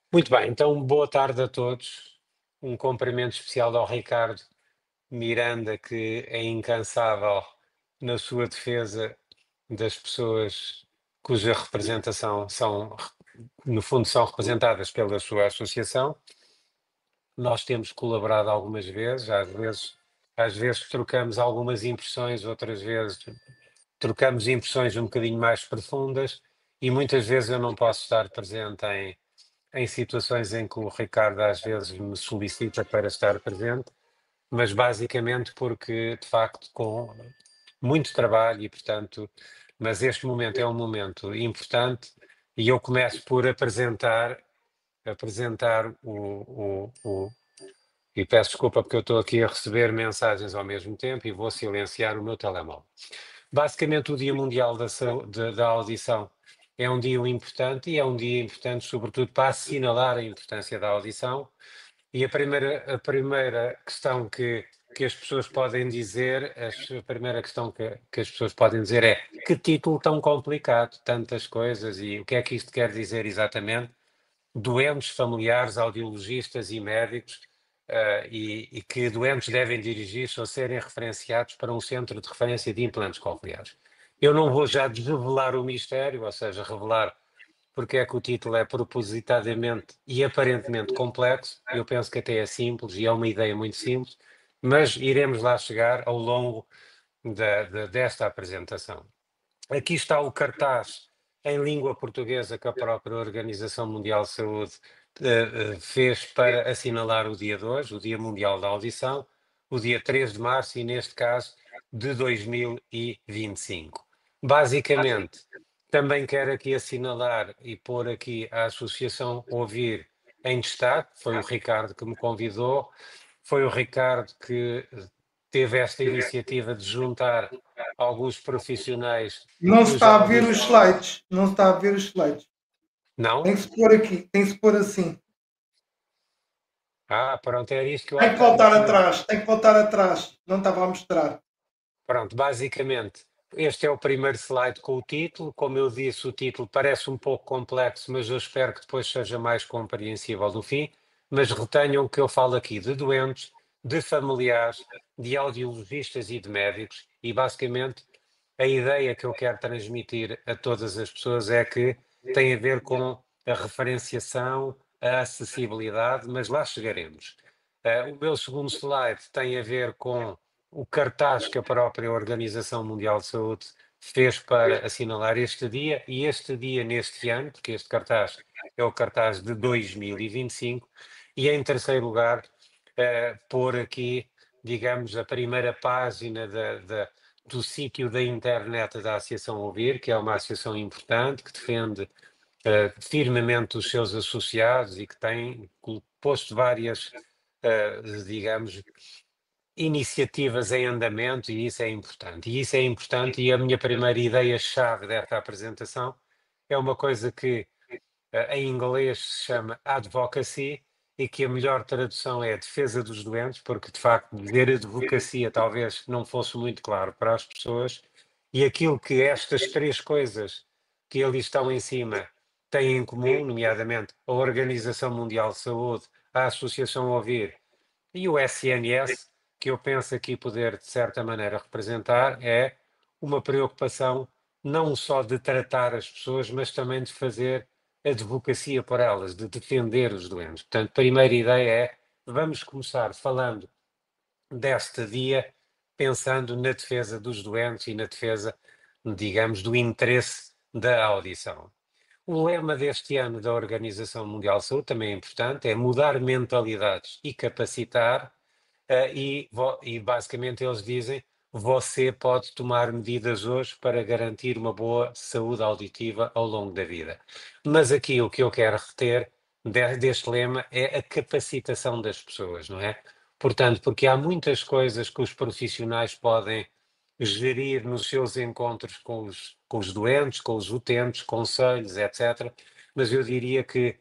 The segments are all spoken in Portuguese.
Muito bem, então boa tarde a todos. Um cumprimento especial ao Ricardo Miranda, que é incansável na sua defesa das pessoas cuja representação no fundo, são representadas pela sua associação. Nós temos colaborado algumas vezes, às vezes trocamos algumas impressões, outras vezes trocamos impressões um bocadinho mais profundas, e muitas vezes eu não posso estar presente em situações em que o Ricardo às vezes me solicita para estar presente, mas basicamente porque, de facto, com muito trabalho e, portanto, mas este momento é um momento importante e eu começo por apresentar e peço desculpa porque eu estou aqui a receber mensagens ao mesmo tempo e vou silenciar o meu telemóvel. Basicamente, o Dia Mundial da Audição é um dia importante e é um dia importante, sobretudo, para assinalar a importância da audição. E a primeira questão que as pessoas podem dizer, a primeira questão que as pessoas podem dizer é: que título tão complicado, tantas coisas, e o que é que isto quer dizer exatamente? Doentes, familiares, audiologistas e médicos, e que doentes devem dirigir-se ou serem referenciados para um centro de referência de implantes cocleares. Eu não vou já desvelar o mistério, ou seja, revelar porque é que o título é propositadamente e aparentemente complexo. Eu penso que até é simples e é uma ideia muito simples, mas iremos lá chegar ao longo desta apresentação. Aqui está o cartaz em língua portuguesa que a própria Organização Mundial de Saúde fez para assinalar o dia de hoje, o Dia Mundial da Audição, o dia 3 de março e, neste caso, de 2025. Basicamente, também quero aqui assinalar e pôr aqui a Associação Ouvir em destaque. Foi o Ricardo que me convidou, foi o Ricardo que teve esta iniciativa de juntar alguns profissionais Não se cuja está a ver audição. os slides. Não se está a ver os slides. Tem Não? que se pôr aqui, tem que se pôr assim. Ah, pronto, era isso que eu há Tem que bocado voltar tinha. atrás, tem que voltar atrás. Não estava a mostrar. Pronto, basicamente, este é o primeiro slide com o título. Como eu disse, o título parece um pouco complexo, mas eu espero que depois seja mais compreensível no fim. Mas retenham que eu falo aqui de doentes, de familiares, de audiologistas e de médicos, e basicamente a ideia que eu quero transmitir a todas as pessoas é que tem a ver com a referenciação, a acessibilidade, mas lá chegaremos. O meu segundo slide tem a ver com o cartaz que a própria Organização Mundial de Saúde fez para assinalar este dia, e este dia neste ano, porque este cartaz é o cartaz de 2025, e em terceiro lugar, pôr aqui, digamos, a primeira página do sítio da internet da Associação Ouvir, que é uma associação importante, que defende firmemente os seus associados e que tem posto várias, digamos, iniciativas em andamento, e isso é importante. E isso é importante, e a minha primeira ideia-chave desta apresentação é uma coisa que em inglês se chama advocacy, e que a melhor tradução é defesa dos doentes, porque de facto dizer advocacia talvez não fosse muito claro para as pessoas, e aquilo que estas três coisas que ali estão em cima têm em comum, nomeadamente a Organização Mundial de Saúde, a Associação Ouvir e o SNS, que eu penso aqui poder, de certa maneira, representar, é uma preocupação não só de tratar as pessoas, mas também de fazer advocacia por elas, de defender os doentes. Portanto, a primeira ideia é: vamos começar falando deste dia, pensando na defesa dos doentes e na defesa, digamos, do interesse da audição. O lema deste ano da Organização Mundial de Saúde também é importante, é mudar mentalidades e capacitar. E basicamente eles dizem: você pode tomar medidas hoje para garantir uma boa saúde auditiva ao longo da vida. Mas aqui o que eu quero reter deste lema é a capacitação das pessoas, não é? Portanto, porque há muitas coisas que os profissionais podem gerir nos seus encontros com os doentes, com os utentes, conselhos, etc. Mas eu diria que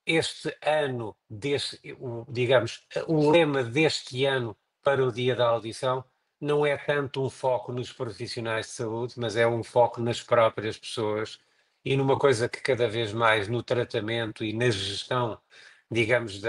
este ano, digamos, o lema deste ano para o Dia da Audição não é tanto um foco nos profissionais de saúde, mas é um foco nas próprias pessoas e numa coisa que cada vez mais no tratamento e na gestão, digamos,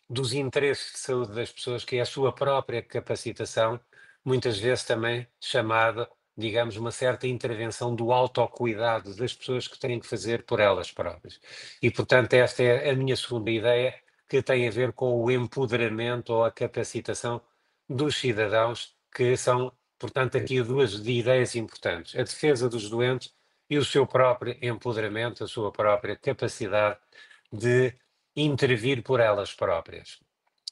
dos interesses de saúde das pessoas, que é a sua própria capacitação, muitas vezes também chamada, digamos, uma certa intervenção do autocuidado das pessoas que têm que fazer por elas próprias. E, portanto, esta é a minha segunda ideia, que tem a ver com o empoderamento ou a capacitação dos cidadãos, que são, portanto, aqui duas ideias importantes: a defesa dos doentes e o seu próprio empoderamento, a sua própria capacidade de intervir por elas próprias.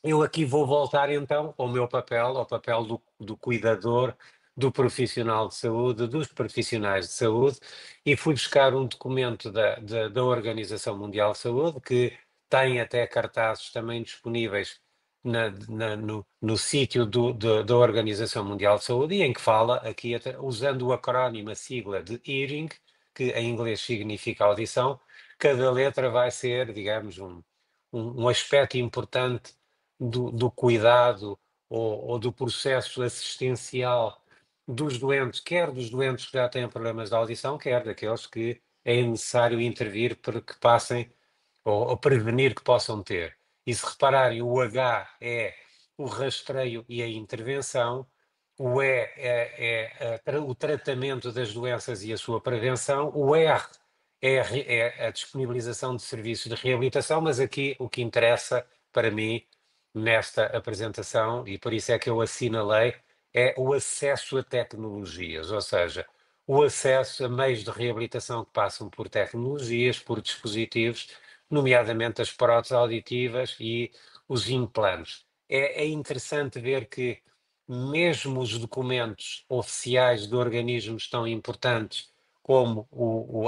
Eu aqui vou voltar então ao meu papel, ao papel do cuidador, do profissional de saúde, dos profissionais de saúde, e fui buscar um documento da Organização Mundial de Saúde, que tem até cartazes também disponíveis no sítio da Organização Mundial de Saúde, e em que fala, aqui usando o acrónimo, a sigla de hearing, que em inglês significa audição, cada letra vai ser, digamos, um aspecto importante do cuidado ou do processo assistencial dos doentes, quer dos doentes que já têm problemas de audição, quer daqueles que é necessário intervir para que passem ou prevenir que possam ter. E se repararem, o H é o rastreio e a intervenção, o E é o tratamento das doenças e a sua prevenção, o R é a disponibilização de serviços de reabilitação, mas aqui o que interessa para mim nesta apresentação, e por isso é que eu assinalei, é o acesso a tecnologias, ou seja, o acesso a meios de reabilitação que passam por tecnologias, por dispositivos, nomeadamente as próteses auditivas e os implantes. É interessante ver que mesmo os documentos oficiais de organismos tão importantes como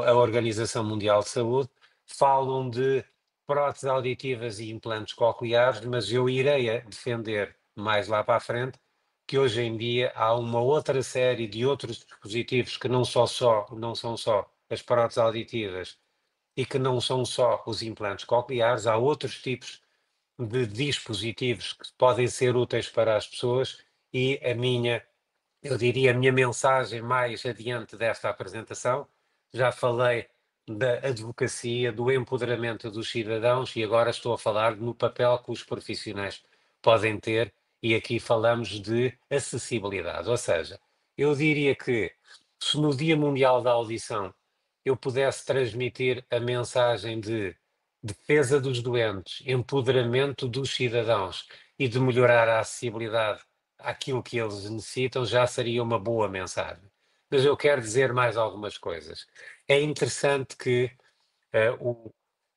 a Organização Mundial de Saúde falam de próteses auditivas e implantes cocleares, mas eu irei a defender mais lá para a frente que hoje em dia há uma outra série de outros dispositivos que não são só as próteses auditivas e que não são só os implantes cocleares, há outros tipos de dispositivos que podem ser úteis para as pessoas e eu diria, a minha mensagem mais adiante desta apresentação, já falei da advocacia, do empoderamento dos cidadãos e agora estou a falar no papel que os profissionais podem ter e aqui falamos de acessibilidade, ou seja, eu diria que se no Dia Mundial da Audição eu pudesse transmitir a mensagem de defesa dos doentes, empoderamento dos cidadãos e de melhorar a acessibilidade àquilo que eles necessitam, já seria uma boa mensagem. Mas eu quero dizer mais algumas coisas. É interessante que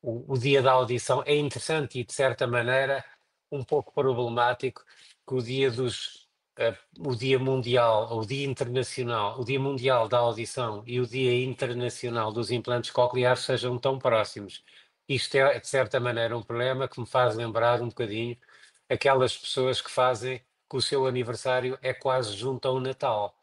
o dia da audição é interessante e, de certa maneira, um pouco problemático que o dia mundial, o dia internacional, o dia mundial da audição e o dia internacional dos implantes cocleares sejam tão próximos. Isto é, de certa maneira, um problema que me faz lembrar um bocadinho aquelas pessoas que fazem que o seu aniversário é quase junto ao Natal.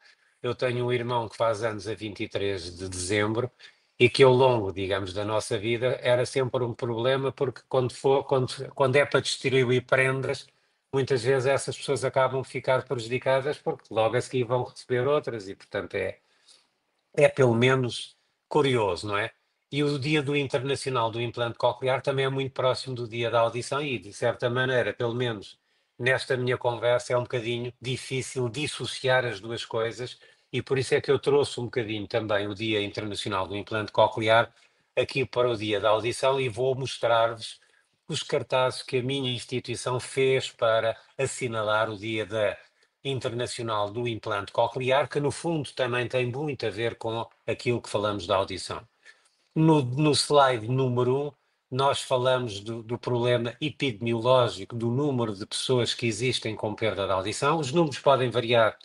Eu tenho um irmão que faz anos a 23 de dezembro e que ao longo, digamos, da nossa vida era sempre um problema porque quando é para distribuir prendas, muitas vezes essas pessoas acabam por ficar prejudicadas porque logo a seguir vão receber outras e, portanto, é pelo menos curioso, não é? E o dia do Internacional do Implante Coclear também é muito próximo do dia da audição e, de certa maneira, pelo menos nesta minha conversa, é um bocadinho difícil dissociar as duas coisas e por isso é que eu trouxe um bocadinho também o Dia Internacional do Implante Coclear aqui para o dia da audição e vou mostrar-vos os cartazes que a minha instituição fez para assinalar o Dia da Internacional do Implante Coclear, que no fundo também tem muito a ver com aquilo que falamos da audição. No slide número 1, nós falamos do problema epidemiológico, do número de pessoas que existem com perda de audição. Os números podem variar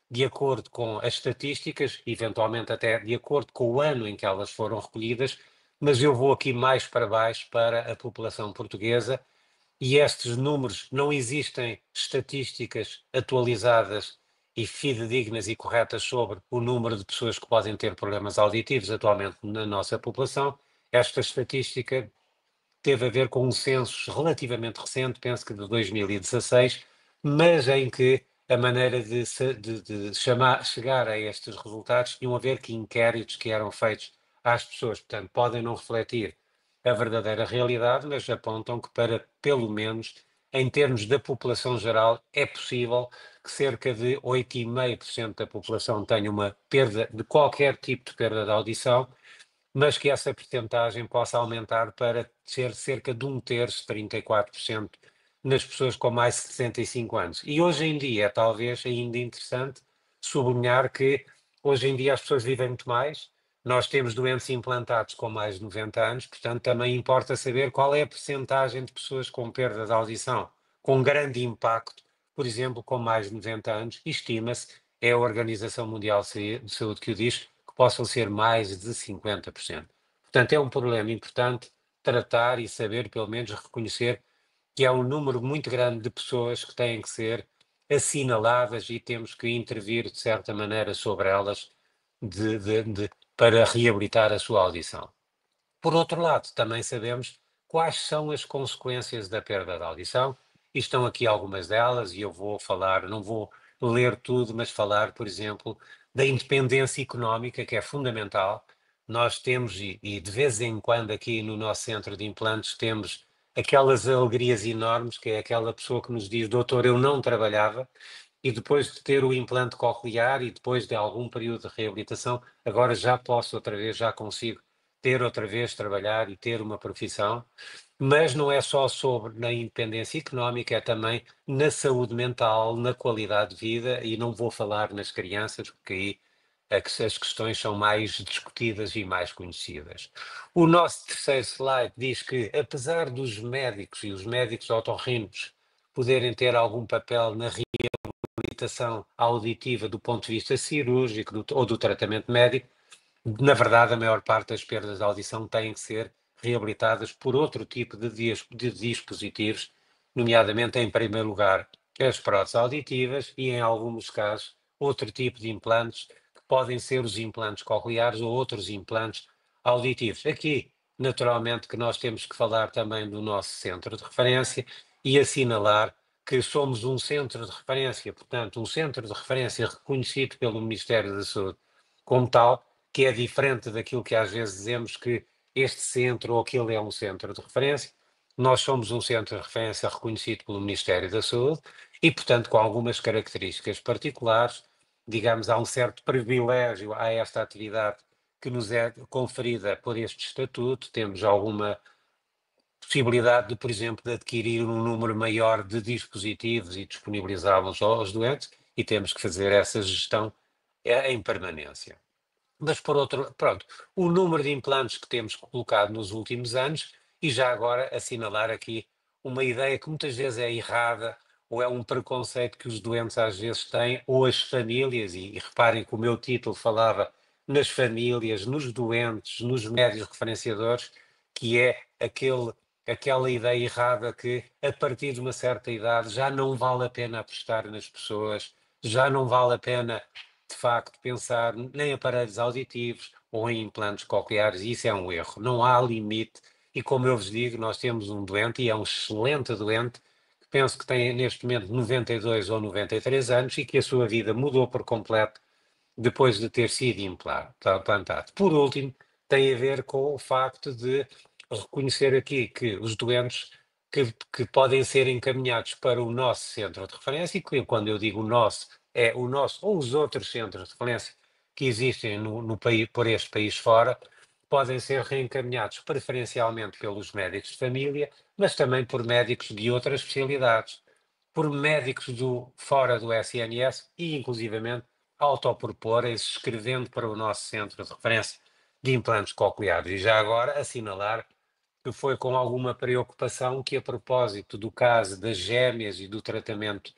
de acordo com as estatísticas, eventualmente até de acordo com o ano em que elas foram recolhidas, mas eu vou aqui mais para baixo para a população portuguesa e estes números não existem estatísticas atualizadas e fidedignas e corretas sobre o número de pessoas que podem ter problemas auditivos atualmente na nossa população. Esta estatística teve a ver com um censo relativamente recente, penso que de 2016, mas em que a maneira de chegar a estes resultados tinham a ver que inquéritos que eram feitos às pessoas. Portanto, podem não refletir a verdadeira realidade, mas apontam que para, pelo menos, em termos da população geral, é possível que cerca de 8,5% da população tenha uma perda de qualquer tipo de perda de audição, mas que essa percentagem possa aumentar para ser cerca de um terço, 34%, nas pessoas com mais de 65 anos. E hoje em dia é talvez ainda interessante sublinhar que hoje em dia as pessoas vivem muito mais, nós temos doentes implantados com mais de 90 anos, portanto também importa saber qual é a percentagem de pessoas com perda de audição, com grande impacto, por exemplo, com mais de 90 anos, e estima-se, é a Organização Mundial de Saúde que o diz, que possam ser mais de 50%. Portanto, é um problema importante tratar e saber, pelo menos, reconhecer que há um número muito grande de pessoas que têm que ser assinaladas e temos que intervir, de certa maneira, sobre elas para reabilitar a sua audição. Por outro lado, também sabemos quais são as consequências da perda da audição, e estão aqui algumas delas, e eu vou falar, não vou ler tudo, mas falar, por exemplo, da independência económica, que é fundamental. Nós temos, e de vez em quando aqui no nosso centro de implantes, temos aquelas alegrias enormes, que é aquela pessoa que nos diz, doutor, eu não trabalhava, e depois de ter o implante coclear e depois de algum período de reabilitação, agora já posso outra vez, já consigo ter outra vez, trabalhar e ter uma profissão, mas não é só sobre na independência económica, é também na saúde mental, na qualidade de vida, e não vou falar nas crianças, porque aí as questões são mais discutidas e mais conhecidas. O nosso terceiro slide diz que, apesar dos médicos e os médicos otorrinos poderem ter algum papel na reabilitação auditiva do ponto de vista cirúrgico ou do tratamento médico, na verdade, a maior parte das perdas de audição têm que ser reabilitadas por outro tipo de dispositivos, nomeadamente, em primeiro lugar, as próteses auditivas e, em alguns casos, outro tipo de implantes, que podem ser os implantes cocleares ou outros implantes auditivos. Aqui, naturalmente, que nós temos que falar também do nosso centro de referência e assinalar que somos um centro de referência, portanto, um centro de referência reconhecido pelo Ministério da Saúde como tal, que é diferente daquilo que às vezes dizemos que este centro ou aquele é um centro de referência. Nós somos um centro de referência reconhecido pelo Ministério da Saúde e, portanto, com algumas características particulares, digamos, há um certo privilégio a esta atividade que nos é conferida por este estatuto, temos alguma possibilidade de, por exemplo, de adquirir um número maior de dispositivos e disponibilizá-los aos doentes e temos que fazer essa gestão em permanência. Mas por outro, pronto, o número de implantes que temos colocado nos últimos anos, e já agora assinalar aqui uma ideia que muitas vezes é errada, ou é um preconceito que os doentes às vezes têm, ou as famílias, e reparem que o meu título falava nas famílias, nos doentes, nos médios referenciadores, que é aquela ideia errada que a partir de uma certa idade já não vale a pena apostar nas pessoas, já não vale a pena de facto, pensar em aparelhos auditivos ou em implantes cocleares, e isso é um erro. Não há limite. E como eu vos digo, nós temos um doente, e é um excelente doente, que penso que tem neste momento 92 ou 93 anos e que a sua vida mudou por completo depois de ter sido implantado. Por último, tem a ver com o facto de reconhecer aqui que os doentes que podem ser encaminhados para o nosso centro de referência, e que quando eu digo o nosso, é o nosso ou os outros centros de referência que existem no país, por este país fora, podem ser reencaminhados preferencialmente pelos médicos de família, mas também por médicos de outras especialidades, por médicos fora do SNS e, inclusivamente, autoproporem-se escrevendo para o nosso centro de referência de implantes cocleares. E já agora assinalar que foi com alguma preocupação que, a propósito do caso das gêmeas e do tratamento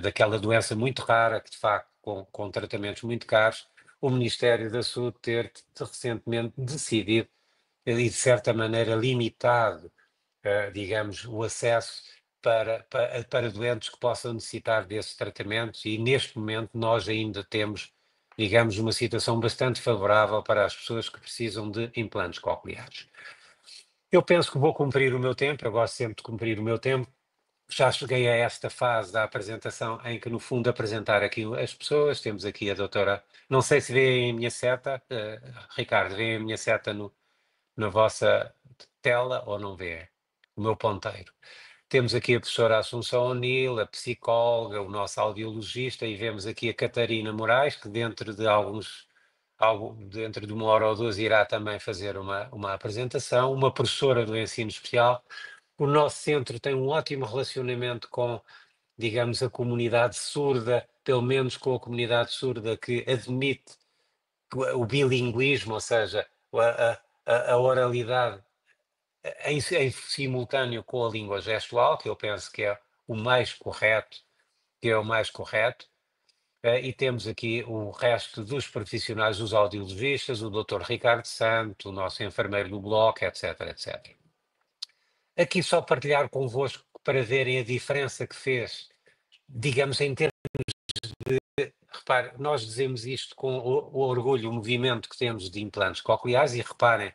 daquela doença muito rara, que de facto com tratamentos muito caros, o Ministério da Saúde ter recentemente decidido e de certa maneira limitado, digamos, o acesso para doentes que possam necessitar desses tratamentos, e neste momento nós ainda temos, digamos, uma situação bastante favorável para as pessoas que precisam de implantes cocleares. Eu penso que vou cumprir o meu tempo, eu gosto sempre de cumprir o meu tempo, já cheguei a esta fase da apresentação em que, no fundo, apresentar aqui as pessoas. Temos aqui a doutora, não sei se vêem a minha seta, Ricardo, vêem a minha seta na vossa tela ou não vê? O meu ponteiro. Temos aqui a professora Assunção O'Neill, a psicóloga, o nosso audiologista, e vemos aqui a Catarina Moraes, que dentro de 1 hora ou 2 irá também fazer uma apresentação, uma professora do ensino especial. O nosso centro tem um ótimo relacionamento com, digamos, a comunidade surda, pelo menos com a comunidade surda que admite o bilinguismo, ou seja, a oralidade em simultâneo com a língua gestual, que eu penso que é o mais correto, e temos aqui o resto dos profissionais, os audiologistas, o Dr. Ricardo Santo, o nosso enfermeiro do bloco, etc, etc. Aqui só partilhar convosco para verem a diferença que fez, digamos, em termos de, repare, nós dizemos isto com o orgulho, o movimento que temos de implantes cocleares, e reparem,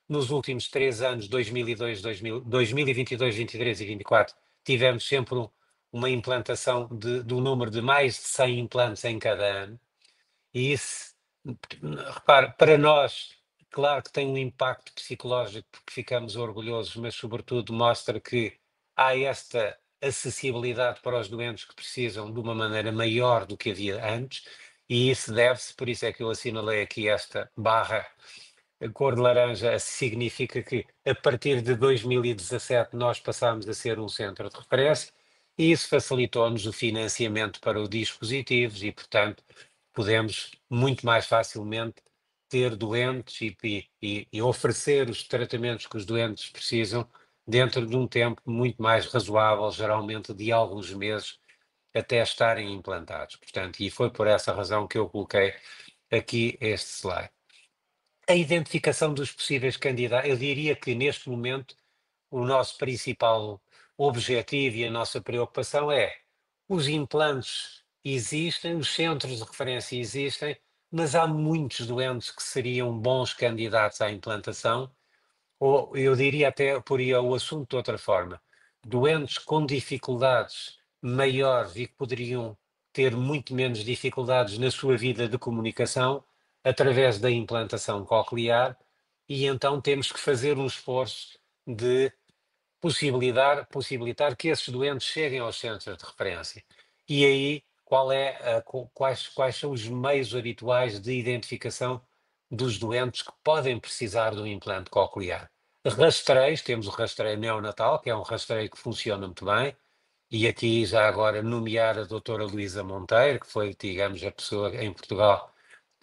nos últimos 3 anos, 2002, 2022, 23 e 24, tivemos sempre uma implantação do número de mais de 100 implantes em cada ano, e isso, repare, para nós, claro que tem um impacto psicológico porque ficamos orgulhosos, mas sobretudo mostra que há esta acessibilidade para os doentes que precisam de uma maneira maior do que havia antes, e isso deve-se, por isso é que eu assinalei aqui esta barra, a cor de laranja significa que a partir de 2017 nós passámos a ser um centro de referência, e isso facilitou-nos o financiamento para os dispositivos e, portanto, podemos muito mais facilmente ter doentes e oferecer os tratamentos que os doentes precisam dentro de um tempo muito mais razoável, geralmente de alguns meses, até estarem implantados. Portanto, e foi por essa razão que eu coloquei aqui este slide. A identificação dos possíveis candidatos, eu diria que neste momento o nosso principal objetivo e a nossa preocupação é: os implantes existem, os centros de referência existem, mas há muitos doentes que seriam bons candidatos à implantação, ou eu diria até, poria o assunto de outra forma, doentes com dificuldades maiores e que poderiam ter muito menos dificuldades na sua vida de comunicação através da implantação coclear, e então temos que fazer um esforço de possibilitar que esses doentes cheguem aos centros de referência. E aí, quais são os meios habituais de identificação dos doentes que podem precisar do implante coclear? Rastreios, temos o rastreio neonatal, que é um rastreio que funciona muito bem, e aqui já agora nomear a doutora Luísa Monteiro, que foi, digamos, a pessoa em Portugal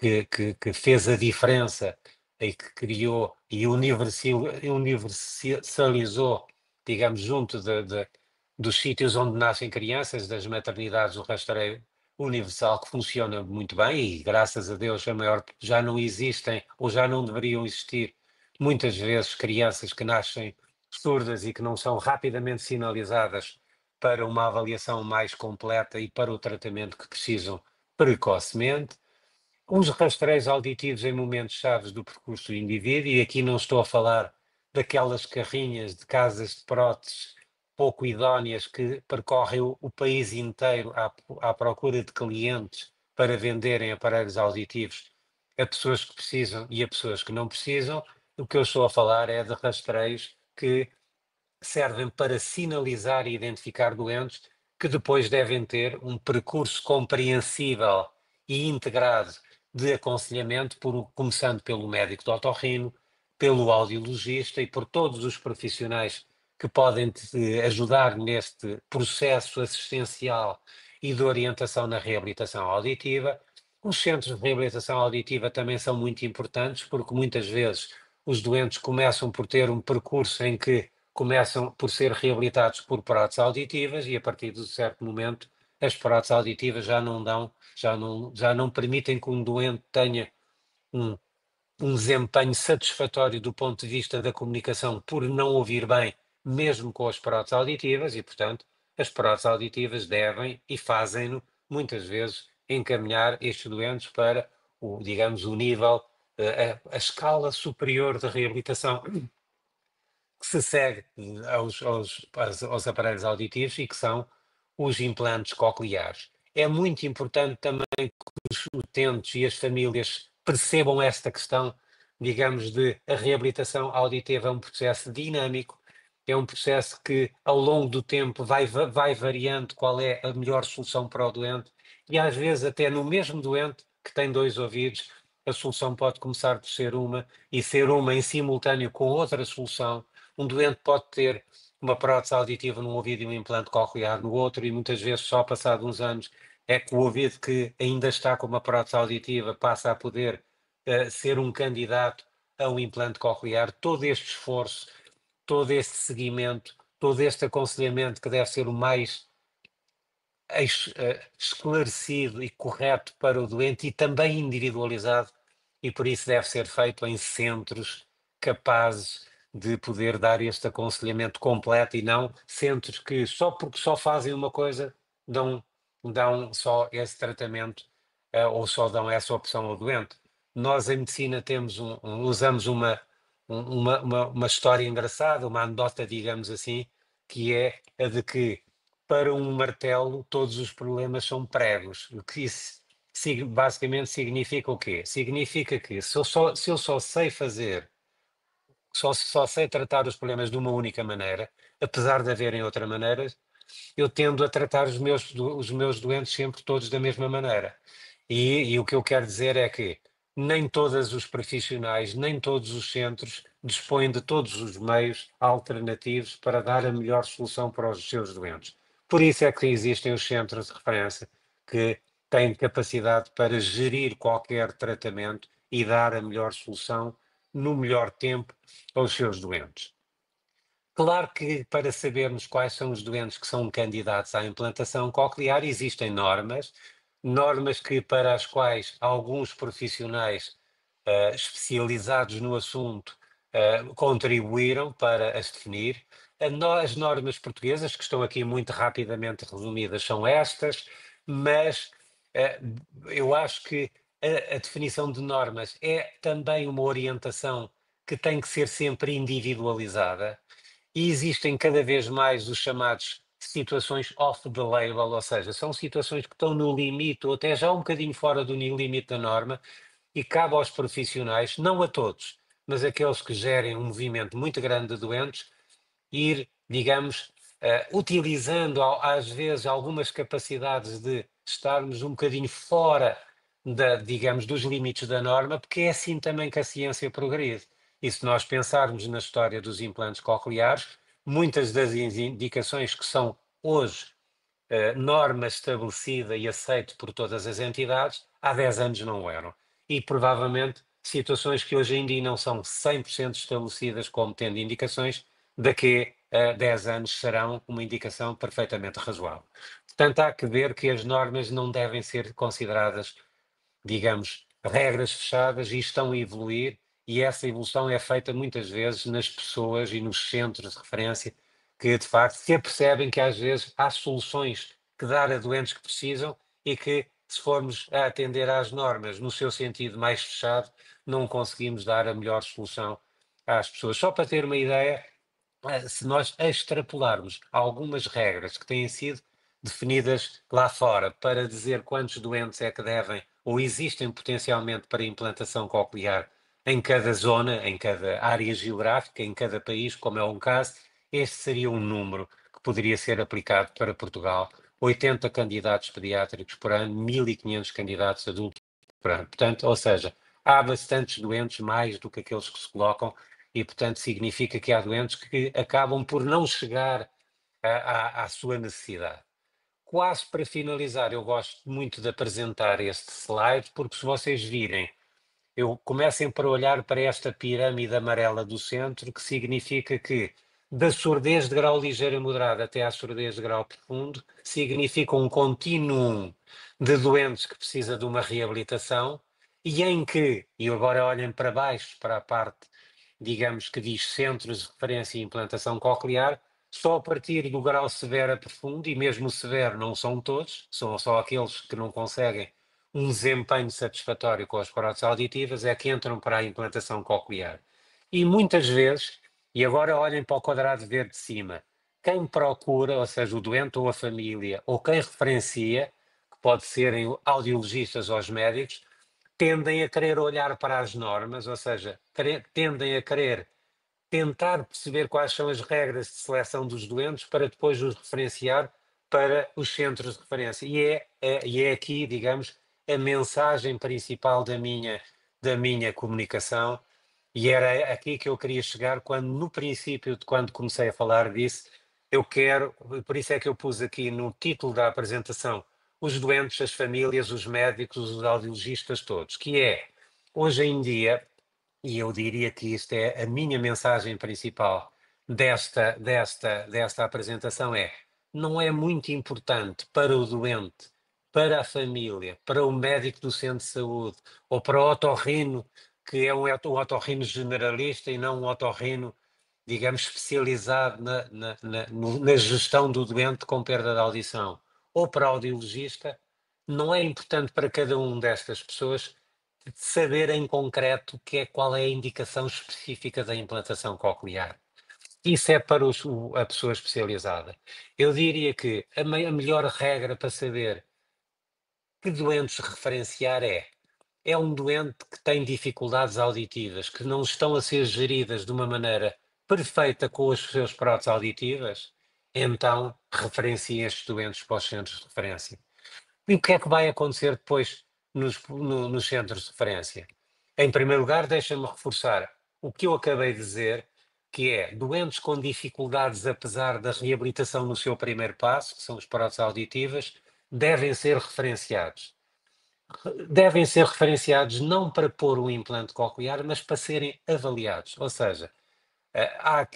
que fez a diferença e que criou e universalizou, digamos, junto dos sítios onde nascem crianças, das maternidades, o rastreio universal, que funciona muito bem, e graças a Deus já não existem ou já não deveriam existir muitas vezes crianças que nascem surdas e que não são rapidamente sinalizadas para uma avaliação mais completa e para o tratamento que precisam precocemente. Os rastreios auditivos em momentos chaves do percurso do indivíduo, e aqui não estou a falar daquelas carrinhas de casas de próteses pouco idóneas que percorrem o país inteiro à procura de clientes para venderem aparelhos auditivos a pessoas que precisam e a pessoas que não precisam. O que eu estou a falar é de rastreios que servem para sinalizar e identificar doentes que depois devem ter um percurso compreensível e integrado de aconselhamento, começando pelo médico do otorrino, pelo audiologista e por todos os profissionais que podem te ajudar neste processo assistencial e de orientação na reabilitação auditiva. Os centros de reabilitação auditiva também são muito importantes, porque muitas vezes os doentes começam por ter um percurso em que começam por ser reabilitados por próteses auditivas, e a partir de um certo momento as próteses auditivas já não permitem que um doente tenha um, um desempenho satisfatório do ponto de vista da comunicação por não ouvir bem, mesmo com as próteses auditivas, e portanto as próteses auditivas devem e fazem-no muitas vezes encaminhar estes doentes para digamos, o nível, a escala superior de reabilitação. que se segue aos aparelhos auditivos e que são os implantes cocleares. É muito importante também que os utentes e as famílias percebam esta questão, digamos, de a reabilitação auditiva é um processo dinâmico, é um processo que ao longo do tempo vai variando qual é a melhor solução para o doente e às vezes até no mesmo doente que tem dois ouvidos, a solução pode começar por ser uma e ser uma em simultâneo com outra solução. Um doente pode ter uma prótese auditiva num ouvido e um implante coclear no outro, e muitas vezes só passado uns anos é que o ouvido que ainda está com uma prótese auditiva passa a poder ser um candidato a um implante coclear. Todo este esforço, todo este seguimento, todo este aconselhamento que deve ser o mais esclarecido e correto para o doente e também individualizado, e por isso deve ser feito em centros capazes de poder dar este aconselhamento completo e não centros que só porque só fazem uma coisa dão só esse tratamento ou só dão essa opção ao doente. Nós em medicina temos usamos uma história engraçada, uma anedota, digamos assim, que é a de que para um martelo todos os problemas são pregos. O que isso basicamente significa o quê? Significa que se eu só sei fazer, só sei tratar os problemas de uma única maneira, apesar de haverem outras maneiras, eu tendo a tratar os meus doentes sempre todos da mesma maneira. E o que eu quero dizer é que nem todos os profissionais, nem todos os centros dispõem de todos os meios alternativos para dar a melhor solução para os seus doentes. Por isso é que existem os centros de referência que têm capacidade para gerir qualquer tratamento e dar a melhor solução no melhor tempo aos seus doentes. Claro que para sabermos quais são os doentes que são candidatos à implantação coclear, existem normas, normas que para as quais alguns profissionais especializados no assunto contribuíram para as definir. As normas portuguesas, que estão aqui muito rapidamente resumidas, são estas, mas eh, eu acho que a definição de normas é também uma orientação que tem que ser sempre individualizada e existem cada vez mais os chamados situações off the label, ou seja, são situações que estão no limite ou até já um bocadinho fora do limite da norma e cabe aos profissionais, não a todos, mas aqueles que gerem um movimento muito grande de doentes, ir, digamos, utilizando às vezes algumas capacidades de estarmos um bocadinho fora digamos, dos limites da norma, porque é assim também que a ciência progride. E se nós pensarmos na história dos implantes cocleares, muitas das indicações que são hoje norma estabelecida e aceita por todas as entidades, há 10 anos não eram. E provavelmente situações que hoje em dia não são 100% estabelecidas como tendo indicações, daqui a 10 anos serão uma indicação perfeitamente razoável. Portanto, há que ver que as normas não devem ser consideradas, digamos, regras fechadas e estão a evoluir, e essa evolução é feita muitas vezes nas pessoas e nos centros de referência que, de facto, se apercebem que às vezes há soluções que dar a doentes que precisam e que, se formos a atender às normas no seu sentido mais fechado, não conseguimos dar a melhor solução às pessoas. Só para ter uma ideia, se nós extrapolarmos algumas regras que têm sido definidas lá fora para dizer quantos doentes é que devem ou existem potencialmente para implantação coclear em cada zona, em cada área geográfica, em cada país, como é um caso, este seria um número que poderia ser aplicado para Portugal. 80 candidatos pediátricos por ano, 1.500 candidatos adultos por ano. Portanto, ou seja, há bastantes doentes, mais do que aqueles que se colocam, e, portanto, significa que há doentes que acabam por não chegar à sua necessidade. Quase para finalizar, eu gosto muito de apresentar este slide, porque se vocês virem, comecem por olhar para esta pirâmide amarela do centro, que significa que da surdez de grau ligeiro a moderado até à surdez de grau profundo, significa um contínuo de doentes que precisa de uma reabilitação e em que, e agora olhem para baixo, para a parte, digamos, que diz centros de referência e implantação coclear, só a partir do grau severo a profundo, e mesmo o severo não são todos, são só aqueles que não conseguem um desempenho satisfatório com as próteses auditivas, é que entram para a implantação coclear. E muitas vezes E agora olhem para o quadrado verde de cima. Quem procura, ou seja, o doente ou a família, ou quem referencia, que pode serem audiologistas ou os médicos, tendem a querer olhar para as normas, ou seja, tendem a querer tentar perceber quais são as regras de seleção dos doentes para depois os referenciar para os centros de referência. E é aqui, digamos, a mensagem principal da minha comunicação, e era aqui que eu queria chegar quando, no princípio, de quando comecei a falar disso, eu quero, por isso é que eu pus aqui no título da apresentação os doentes, as famílias, os médicos, os audiologistas todos, que é, hoje em dia, e eu diria que isto é a minha mensagem principal desta apresentação é, não é muito importante para o doente, para a família, para o médico do centro de saúde ou para o otorrino, que é um otorrino generalista e não um otorrino, digamos, especializado na gestão do doente com perda de audição, ou para o audiologista, não é importante para cada um destas pessoas saber em concreto qual é a indicação específica da implantação coclear. Isso é para a pessoa especializada. Eu diria que a melhor regra para saber que doentes referenciar é um doente que tem dificuldades auditivas, que não estão a ser geridas de uma maneira perfeita com as suas próteses auditivas, então referenciem estes doentes para os centros de referência. E o que é que vai acontecer depois nos centros de referência? Em primeiro lugar, deixa-me reforçar o que eu acabei de dizer, que é doentes com dificuldades, apesar da reabilitação no seu primeiro passo, que são as próteses auditivas, devem ser referenciados. Devem ser referenciados não para pôr um implante coclear, mas para serem avaliados. Ou seja, há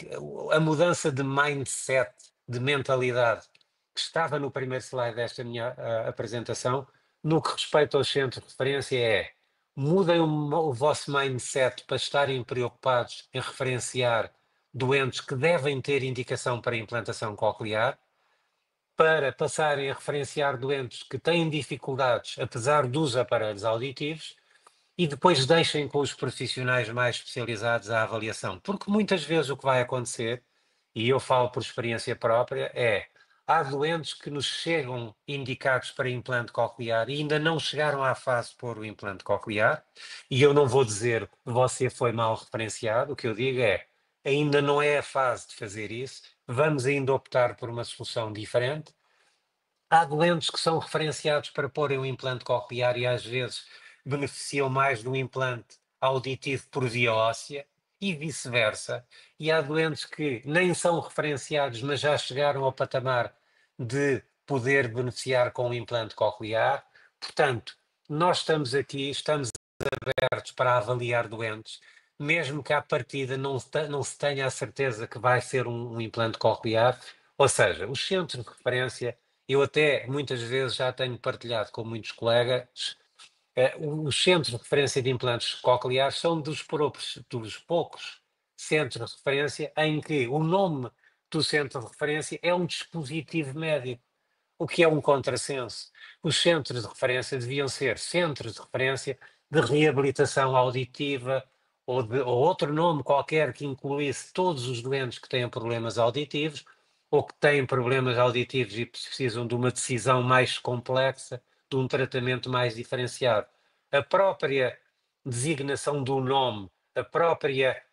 a mudança de mindset, de mentalidade, que estava no primeiro slide desta minha apresentação, no que respeita aos centros de referência mudem o vosso mindset para estarem preocupados em referenciar doentes que devem ter indicação para implantação coclear, para passarem a referenciar doentes que têm dificuldades, apesar dos aparelhos auditivos, e depois deixem com os profissionais mais especializados a avaliação. Porque muitas vezes o que vai acontecer, e eu falo por experiência própria, há doentes que nos chegam indicados para implante coclear e ainda não chegaram à fase de pôr o implante coclear, e eu não vou dizer você foi mal referenciado, o que eu digo ainda não é a fase de fazer isso, vamos ainda optar por uma solução diferente. Há doentes que são referenciados para porem um implante coclear e às vezes beneficiam mais do implante auditivo por via óssea e vice-versa. E há doentes que nem são referenciados, mas já chegaram ao patamar de poder beneficiar com o implante coclear. Portanto, nós estamos aqui, estamos abertos para avaliar doentes, mesmo que à partida não se tenha a certeza que vai ser um implante coclear. Ou seja, os centros de referência, eu até muitas vezes já tenho partilhado com muitos colegas, os centros de referência de implantes cocleares são dos poucos centros de referência em que o nome do centro de referência é um dispositivo médico, o que é um contrassenso. Os centros de referência deviam ser centros de referência de reabilitação auditiva ou outro nome qualquer que incluísse todos os doentes que têm problemas auditivos ou que têm problemas auditivos e precisam de uma decisão mais complexa, de um tratamento mais diferenciado. A própria designação do nome, a própria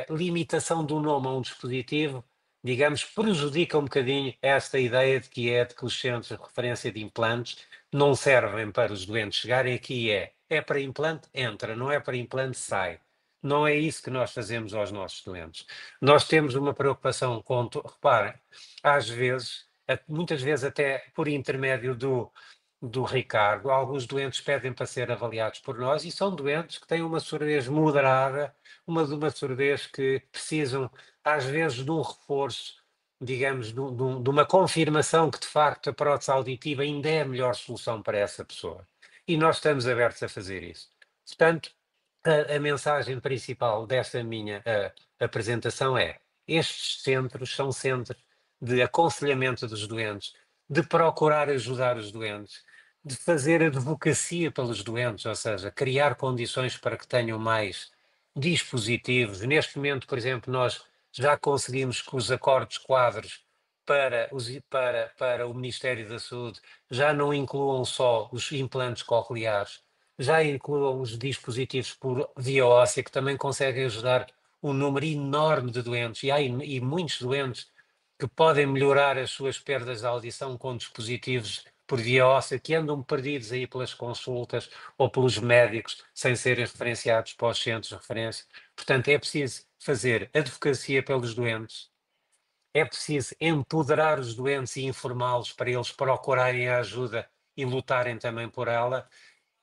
limitação do nome a um dispositivo, digamos, prejudica um bocadinho esta ideia de que os centros de referência de implantes não servem para os doentes chegarem aqui e é para implante, entra, não é para implante, sai. Não é isso que nós fazemos aos nossos doentes. Nós temos uma preocupação com, reparem, às vezes, muitas vezes até por intermédio do Ricardo, alguns doentes pedem para ser avaliados por nós e são doentes que têm uma surdez moderada, uma surdez que precisam às vezes de um reforço, digamos, de uma confirmação que de facto a prótese auditiva ainda é a melhor solução para essa pessoa. E nós estamos abertos a fazer isso. Portanto, a mensagem principal desta minha apresentação estes centros são centros de aconselhamento dos doentes, de procurar ajudar os doentes, de fazer advocacia pelos doentes, ou seja, criar condições para que tenham mais dispositivos. Neste momento, por exemplo, nós já conseguimos que os acordos quadros para o Ministério da Saúde já não incluam só os implantes cocleares, já incluam os dispositivos por via óssea, que também conseguem ajudar um número enorme de doentes, e há muitos doentes que podem melhorar as suas perdas de audição com dispositivos por via óssea, que andam perdidos aí pelas consultas ou pelos médicos, sem serem referenciados para os centros de referência. Portanto, é preciso fazer advocacia pelos doentes, é preciso empoderar os doentes e informá-los para eles procurarem a ajuda e lutarem também por ela,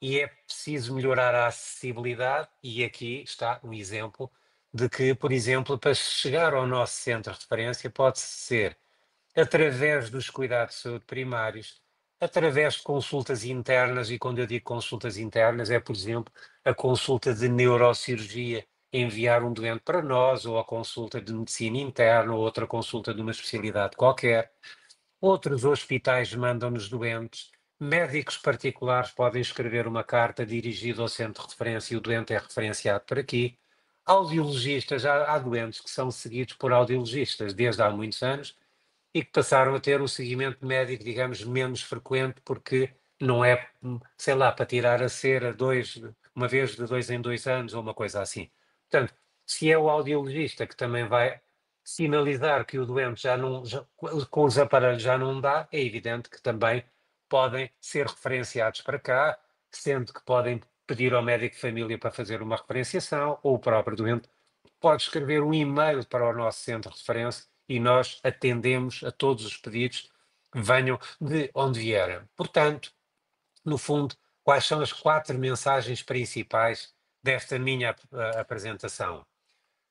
e é preciso melhorar a acessibilidade, e aqui está um exemplo de que, por exemplo, para chegar ao nosso centro de referência pode ser através dos cuidados de saúde primários, através de consultas internas, e quando eu digo consultas internas é, por exemplo, a consulta de neurocirurgia, enviar um doente para nós, ou a consulta de medicina interna, ou outra consulta de uma especialidade qualquer. Outros hospitais mandam-nos doentes, médicos particulares podem escrever uma carta dirigida ao centro de referência e o doente é referenciado para aqui. Audiologistas, há doentes que são seguidos por audiologistas desde há muitos anos e que passaram a ter um seguimento médico, digamos, menos frequente, porque não é, sei lá, para tirar a cera uma vez de 2 em 2 anos ou uma coisa assim. Portanto, se é o audiologista que também vai sinalizar que o doente com os aparelhos já não dá, é evidente que também podem ser referenciados para cá, sendo que podem pedir ao médico de família para fazer uma referenciação, ou o próprio doente pode escrever um e-mail para o nosso centro de referência e nós atendemos a todos os pedidos, venham de onde vierem. Portanto, no fundo, quais são as 4 mensagens principais desta minha apresentação?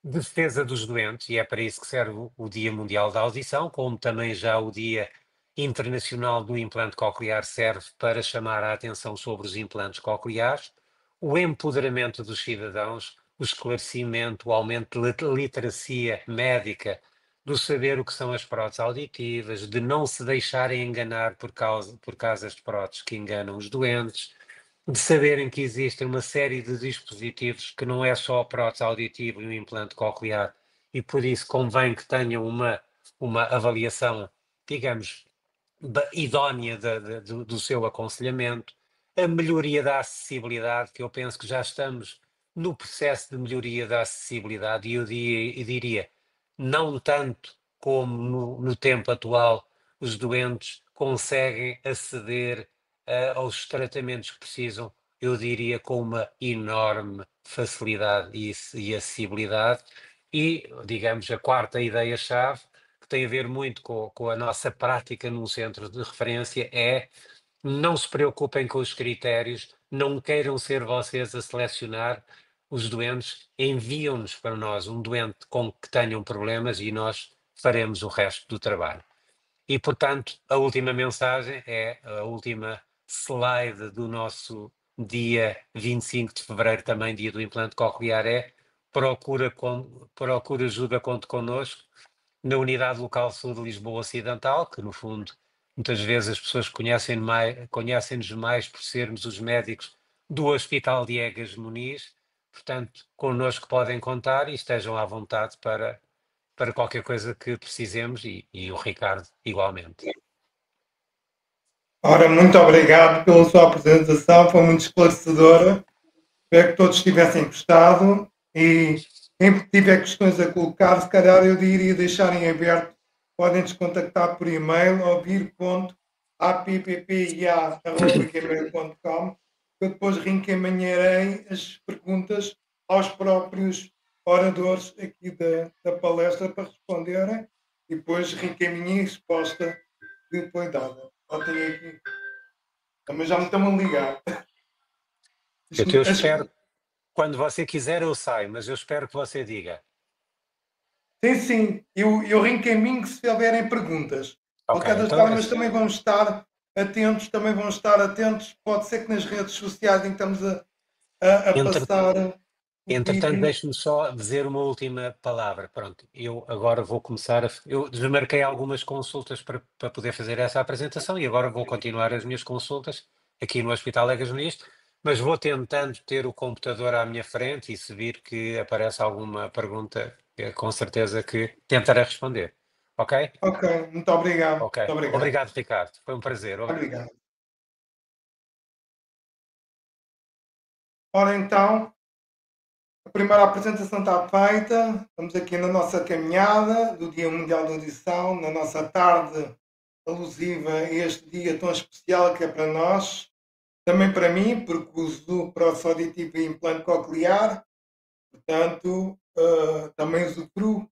Defesa dos doentes, e é para isso que serve o Dia Mundial da Audição, como também já o Dia Internacional do Implante Coclear serve para chamar a atenção sobre os implantes cocleares, o empoderamento dos cidadãos, o esclarecimento, o aumento de literacia médica, do saber o que são as próteses auditivas, de não se deixarem enganar por causas de próteses que enganam os doentes, de saberem que existem uma série de dispositivos que não é só a prótese auditiva e o implante coclear, e por isso convém que tenham uma avaliação, digamos, idónea do seu aconselhamento, a melhoria da acessibilidade, que eu penso que já estamos no processo de melhoria da acessibilidade, e eu diria, não tanto como no tempo atual, os doentes conseguem aceder aos tratamentos que precisam, eu diria, com uma enorme facilidade e acessibilidade. E, digamos, a quarta ideia-chave, que tem a ver muito com a nossa prática num centro de referência, é: não se preocupem com os critérios, não queiram ser vocês a selecionar os doentes, enviam-nos para nós um doente com que tenham problemas e nós faremos o resto do trabalho. E, portanto, a última mensagem é a última slide do nosso dia 25 de fevereiro, também dia do implante coclear, é: procura ajuda, conte connosco, na Unidade Local de Saúde de Lisboa Ocidental, que no fundo, muitas vezes as pessoas conhecem-nos mais por sermos os médicos do Hospital de Egas de Muniz. Portanto, connosco podem contar e estejam à vontade para qualquer coisa que precisemos, e o Ricardo igualmente. Ora, muito obrigado pela sua apresentação, foi muito esclarecedora. Espero que todos tivessem gostado e quem tiver questões a colocar, se calhar eu diria deixar em aberto, podem nos contactar por e-mail ouvir.appia@gmail.com, que eu depois reencaminharei as perguntas aos próprios oradores aqui da palestra para responderem e depois reencaminhei a resposta que foi dada. Ó, tenho aqui. Também já me estão a ligar. Eu espero, quando você quiser eu saio, mas eu espero que você diga. Sim, sim, eu reencaminho se houverem perguntas. De Ok, qualquer das então formas, também vão estar atentos. Pode ser que nas redes sociais em que estamos a entre- passar o entretanto, vídeo. deixe-me só dizer uma última palavra. Pronto, eu agora vou começar eu desmarquei algumas consultas para poder fazer essa apresentação, e agora vou continuar as minhas consultas aqui no Hospital Egas Muniz, mas vou tentando ter o computador à minha frente e se vir que aparece alguma pergunta, com certeza que tentarei responder. Ok? Ok, muito obrigado. Ok. Muito obrigado. Obrigado, Ricardo. Foi um prazer. Obrigado. Ora então, a primeira apresentação está feita. Estamos aqui na nossa caminhada do Dia Mundial da Audição, na nossa tarde alusiva a este dia tão especial que é para nós, também para mim, porque uso prótese auditiva e implante coclear, portanto, também usufruo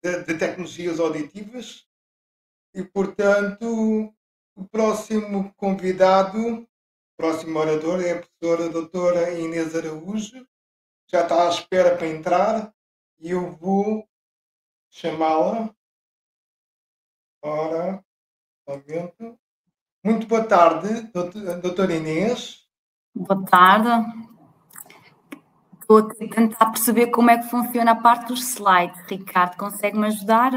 de tecnologias auditivas e, portanto, o próximo convidado, o próximo orador é a professora doutora Inês Araújo, já está à espera para entrar e eu vou chamá-la. Ora, um momento. Muito boa tarde, doutora Inês. Boa tarde. Estou a tentar perceber como é que funciona a parte dos slides. Ricardo, consegue-me ajudar?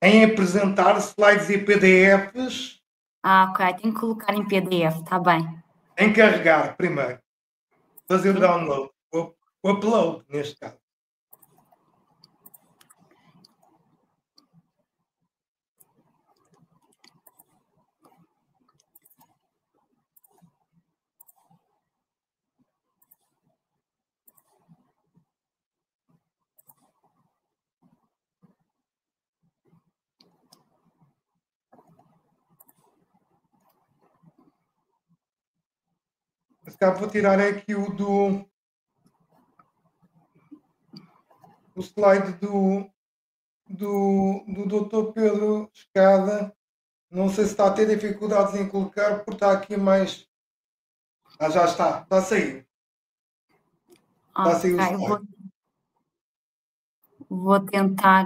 Em apresentar slides e PDFs, Ok, tenho que colocar em PDF, está bem. em carregar primeiro, fazer o Sim. download, o upload neste caso. Se calhar vou tirar aqui o slide do Dr. Pedro Escada. Não sei se está a ter dificuldades em colocar, porque está aqui mais. Ah, já está a sair. Está a sair o Ok, slide. vou tentar.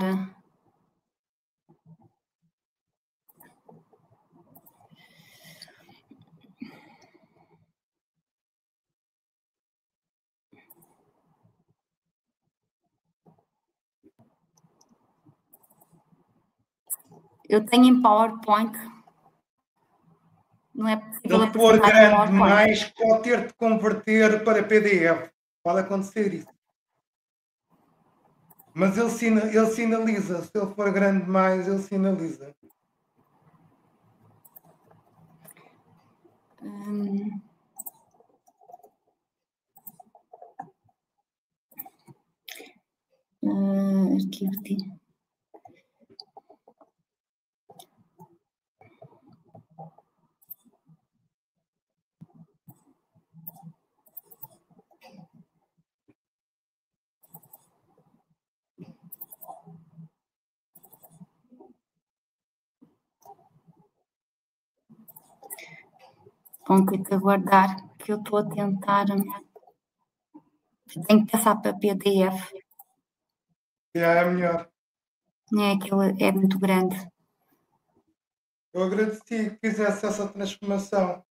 Eu tenho em PowerPoint. Não é possível Se for apresentar em grande PowerPoint. demais, pode ter de converter para PDF. Pode acontecer isso. Mas ele sinaliza. Se ele for grande demais, ele sinaliza. Arquivo de... Vão ter que aguardar que eu estou a tentar. Tenho que passar para PDF. Já é melhor. É muito grande. Eu agradeci que fizesse essa transformação.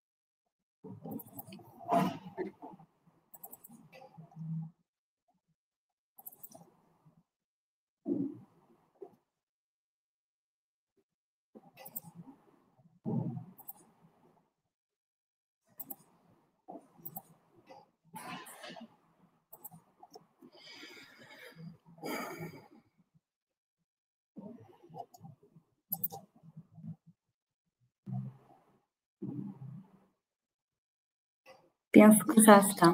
Penso que já está.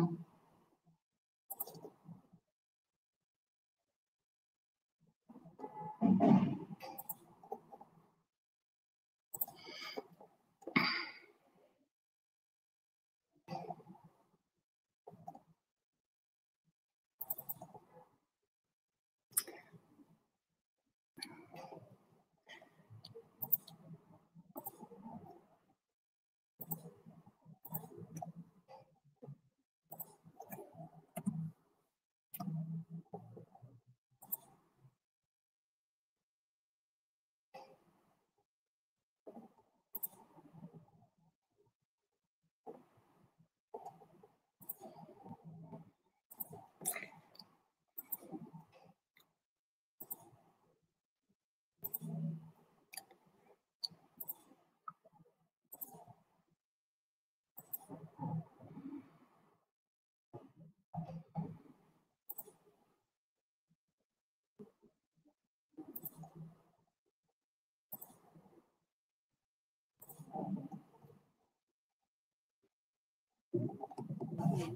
Ele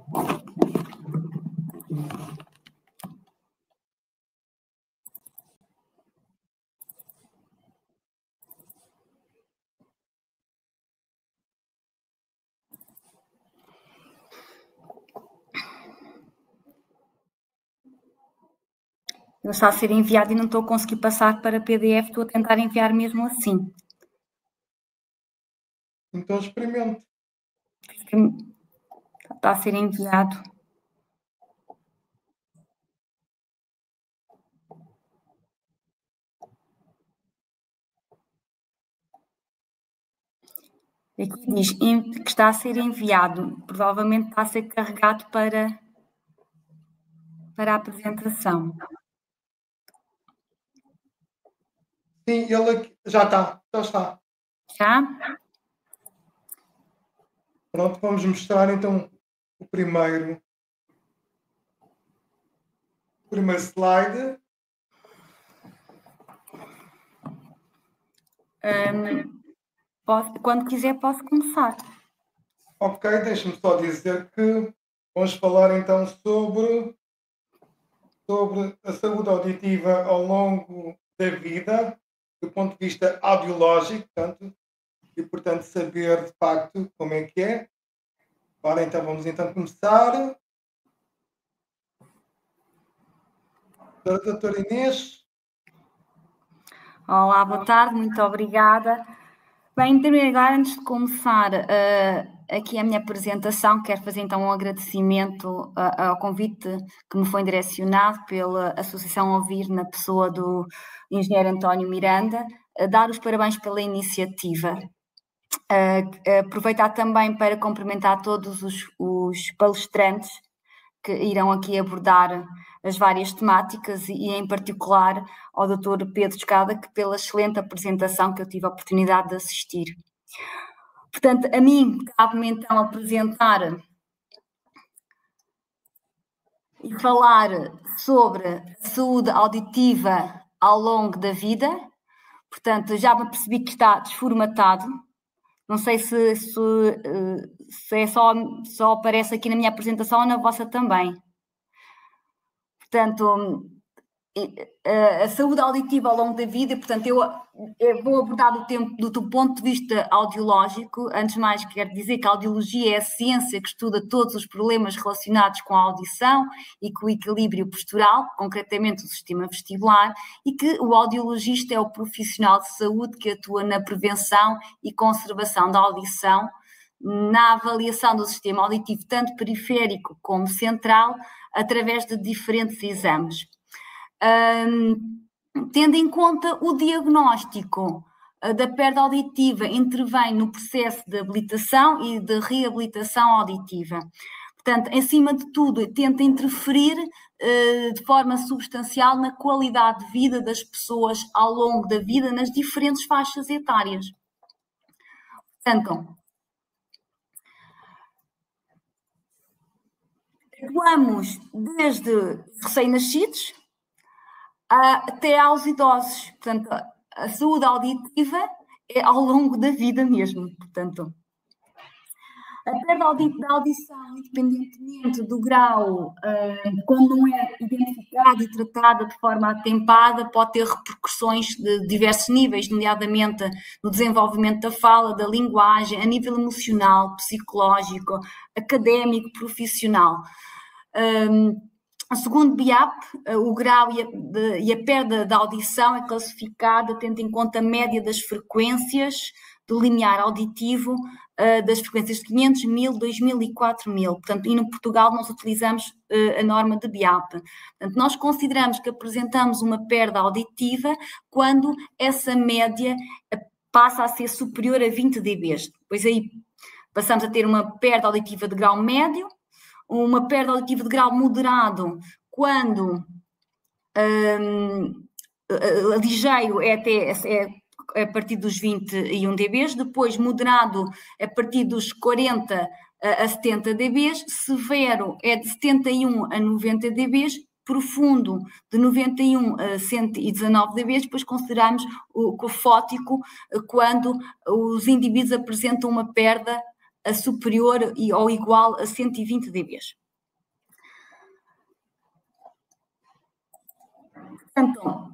está a ser enviado e não estou a conseguir passar para PDF, estou a tentar enviar mesmo assim. Então experimente. Está a ser enviado. Aqui diz que está a ser enviado. Provavelmente está a ser carregado para a apresentação. Sim, ele aqui, já está. Já? Pronto, vamos mostrar então o primeiro slide. Quando quiser posso começar. Ok, deixa-me só dizer que vamos falar então sobre a saúde auditiva ao longo da vida, do ponto de vista audiológico, portanto saber de facto como é que é. Ora, então vamos então começar. Doutora Inês. Olá, boa tarde, muito obrigada. Bem, em primeiro lugar, antes de começar aqui a minha apresentação, quero fazer então um agradecimento ao convite que me foi direcionado pela Associação Ouvir, na pessoa do engenheiro António Miranda, dar os parabéns pela iniciativa. Aproveitar também para cumprimentar todos os palestrantes que irão aqui abordar as várias temáticas e em particular ao Dr. Pedro Escada, que pela excelente apresentação que eu tive a oportunidade de assistir. Portanto, a mim cabe-me então apresentar e falar sobre a saúde auditiva ao longo da vida. Portanto, já me percebi que está desformatado. Não sei se é só aparece aqui na minha apresentação ou na vossa também. Portanto, a saúde auditiva ao longo da vida, portanto, eu vou abordar o tempo do ponto de vista audiológico. Antes de mais, quero dizer que a audiologia é a ciência que estuda todos os problemas relacionados com a audição e com o equilíbrio postural, concretamente o sistema vestibular, e que o audiologista é o profissional de saúde que atua na prevenção e conservação da audição, na avaliação do sistema auditivo, tanto periférico como central, através de diferentes exames. Tendo em conta o diagnóstico da perda auditiva, intervém no processo de habilitação e de reabilitação auditiva. Portanto, acima de tudo, tenta interferir de forma substancial na qualidade de vida das pessoas ao longo da vida, nas diferentes faixas etárias. Portanto, atuamos desde recém-nascidos até aos idosos. Portanto, a saúde auditiva é ao longo da vida mesmo. Portanto, a perda da audição, independentemente do grau, quando não é identificada e tratada de forma atempada, pode ter repercussões de diversos níveis, nomeadamente no desenvolvimento da fala, da linguagem, a nível emocional, psicológico, académico, profissional. Segundo BIAP, o grau e a perda da audição é classificada tendo em conta a média das frequências do limiar auditivo, das frequências de 500, 1000, 2000 e 4000. Portanto, e no Portugal nós utilizamos a norma de BIAP. Portanto, nós consideramos que apresentamos uma perda auditiva quando essa média passa a ser superior a 20 dB. Pois aí passamos a ter uma perda auditiva de grau médio, uma perda auditiva de grau moderado quando ligeiro é a partir dos 21 dB, depois moderado a partir dos 40 a 70 dB, severo é de 71 a 90 dB, profundo de 91 a 119 dB, depois consideramos o fótico quando os indivíduos apresentam uma perda superior ou igual a 120 dBs. Então,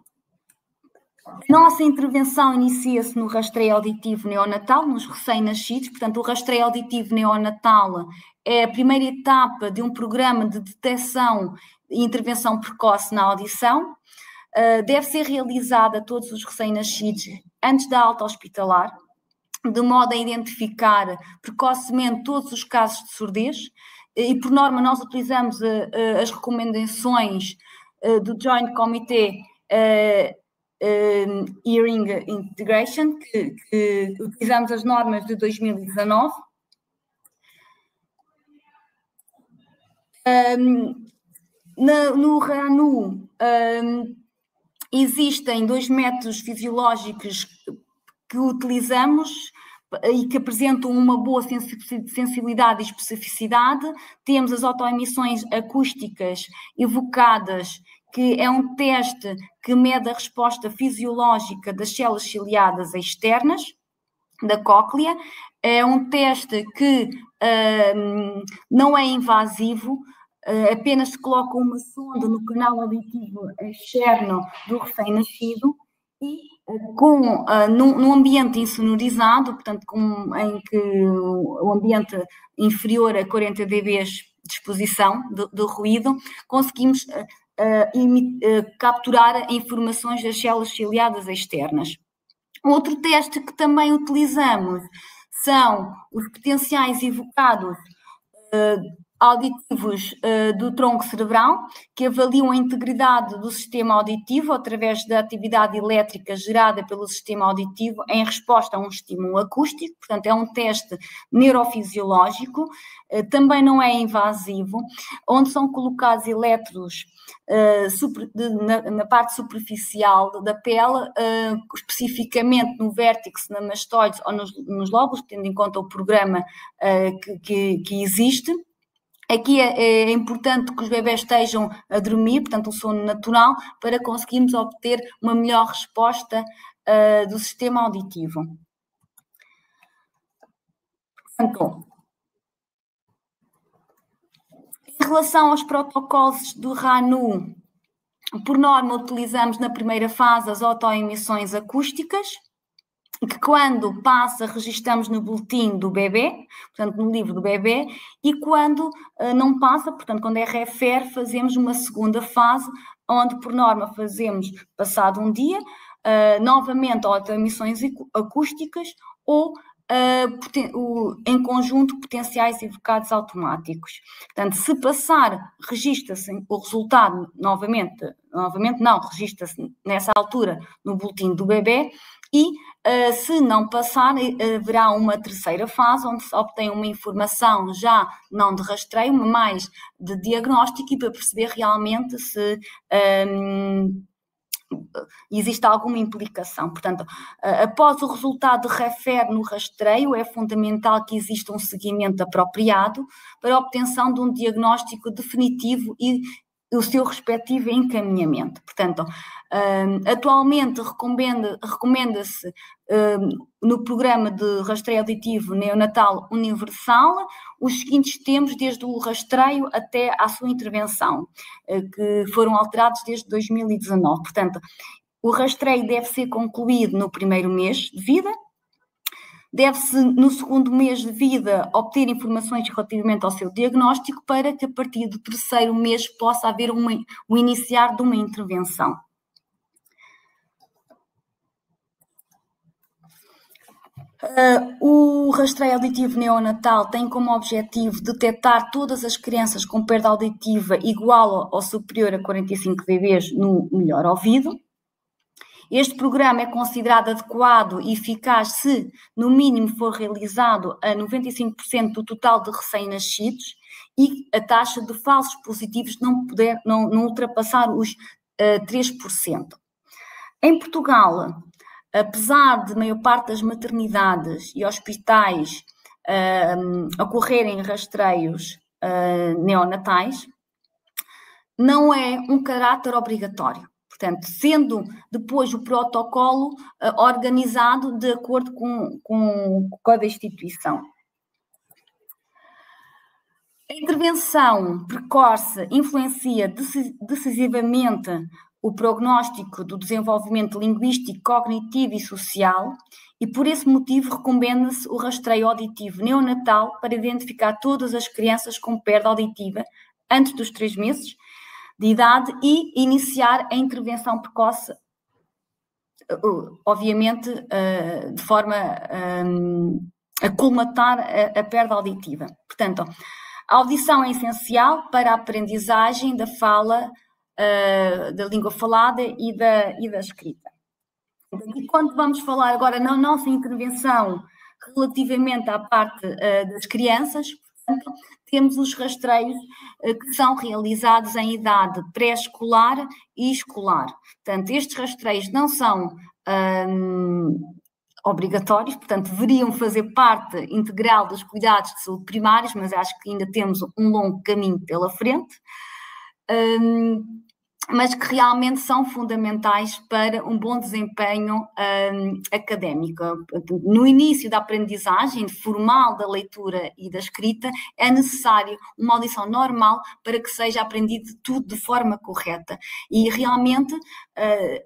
a nossa intervenção inicia-se no rastreio auditivo neonatal, nos recém-nascidos. Portanto, o rastreio auditivo neonatal é a primeira etapa de um programa de detecção e intervenção precoce na audição. Deve ser realizada a todos os recém-nascidos antes da alta hospitalar, de modo a identificar precocemente todos os casos de surdez. E, por norma, nós utilizamos as recomendações do Joint Committee Hearing Integration, que utilizamos as normas de 2019. No RANU existem 2 métodos fisiológicos que utilizamos e que apresentam uma boa sensibilidade e especificidade. Temos as autoemissões acústicas evocadas, que é um teste que mede a resposta fisiológica das células ciliadas externas da cóclea. É um teste que não é invasivo, apenas se coloca uma sonda no canal auditivo externo do recém-nascido e num ambiente insonorizado, portanto, em que o ambiente inferior a 40 dB de exposição de ruído, conseguimos capturar informações das células ciliadas externas. Outro teste que também utilizamos são os potenciais evocados auditivos do tronco cerebral, que avaliam a integridade do sistema auditivo através da atividade elétrica gerada pelo sistema auditivo em resposta a um estímulo acústico. Portanto, é um teste neurofisiológico, também não é invasivo, onde são colocados elétrodos na parte superficial da pele, especificamente no vértex, na mastoides ou nos lóbulos, tendo em conta o programa que existe. Aqui é importante que os bebés estejam a dormir, portanto, o sono natural, para conseguirmos obter uma melhor resposta do sistema auditivo. Portanto, em relação aos protocolos do RANU, por norma utilizamos na primeira fase as autoemissões acústicas, que quando passa registamos no boletim do bebê, portanto no livro do bebê, e quando não passa, portanto quando é refer, fazemos uma segunda fase, onde por norma fazemos passado um dia, novamente autoemissões acústicas ou em conjunto potenciais evocados automáticos. Portanto, se passar, registra-se o resultado novamente não, registra-se nessa altura no boletim do bebê e se não passar, haverá uma terceira fase onde se obtém uma informação já não de rastreio, mas mais de diagnóstico e para perceber realmente se existe alguma implicação. Portanto, após o resultado de refer no rastreio, é fundamental que exista um seguimento apropriado para a obtenção de um diagnóstico definitivo e o seu respectivo encaminhamento. Portanto, atualmente recomenda-se no programa de rastreio auditivo neonatal universal os seguintes tempos desde o rastreio até à sua intervenção, que foram alterados desde 2019. Portanto, o rastreio deve ser concluído no primeiro mês de vida, deve-se, no segundo mês de vida, obter informações relativamente ao seu diagnóstico para que, a partir do terceiro mês, possa haver o iniciar de uma intervenção. O rastreio auditivo neonatal tem como objetivo detectar todas as crianças com perda auditiva igual ou superior a 45 dB no melhor ouvido. Este programa é considerado adequado e eficaz se, no mínimo, for realizado a 95% do total de recém-nascidos e a taxa de falsos positivos não ultrapassar os 3%. Em Portugal, apesar de a maior parte das maternidades e hospitais ocorrerem rastreios neonatais, não é um caráter obrigatório. Portanto, sendo depois o protocolo organizado de acordo com cada instituição. A intervenção precoce influencia decisivamente o prognóstico do desenvolvimento linguístico, cognitivo e social, e por esse motivo recomenda-se o rastreio auditivo neonatal para identificar todas as crianças com perda auditiva antes dos 3 meses de idade e iniciar a intervenção precoce, obviamente, de forma a colmatar a perda auditiva. Portanto, a audição é essencial para a aprendizagem da fala, da língua falada e da escrita. E quando vamos falar agora na nossa intervenção relativamente à parte das crianças, portanto, temos os rastreios que são realizados em idade pré-escolar e escolar. Portanto, estes rastreios não são obrigatórios, portanto, deveriam fazer parte integral dos cuidados de saúde primários, mas acho que ainda temos um longo caminho pela frente, mas que realmente são fundamentais para um bom desempenho académico. No início da aprendizagem formal da leitura e da escrita, é necessário uma audição normal para que seja aprendido tudo de forma correta. E realmente,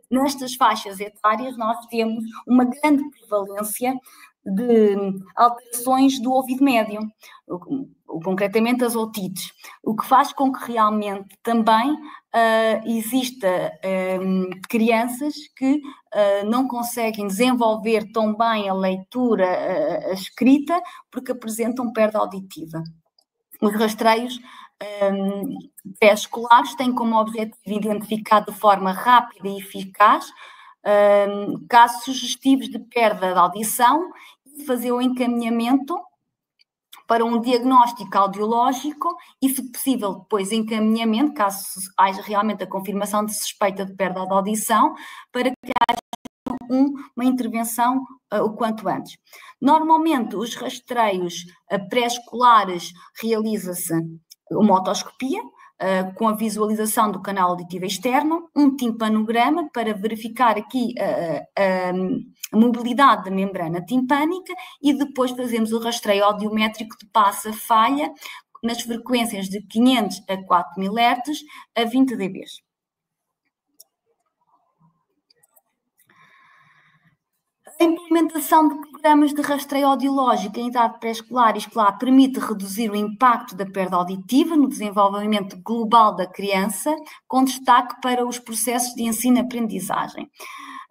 nestas faixas etárias, nós temos uma grande prevalência de alterações do ouvido médio, concretamente as otites, o que faz com que realmente também exista crianças que não conseguem desenvolver tão bem a leitura, a escrita, porque apresentam perda auditiva. Os rastreios pré-escolares têm como objetivo identificar de forma rápida e eficaz casos sugestivos de perda de audição e fazer o encaminhamento para um diagnóstico audiológico e, se possível, depois encaminhamento, caso haja realmente a confirmação de suspeita de perda de audição, para que haja uma intervenção o quanto antes. Normalmente, os rastreios pré-escolares realiza-se uma otoscopia, com a visualização do canal auditivo externo, um timpanograma para verificar aqui a mobilidade da membrana timpânica e depois fazemos o rastreio audiométrico de passa-falha nas frequências de 500 a 4.000 Hz a 20 dB. A implementação de programas de rastreio audiológico em idade pré-escolar e escolar permite reduzir o impacto da perda auditiva no desenvolvimento global da criança, com destaque para os processos de ensino-aprendizagem.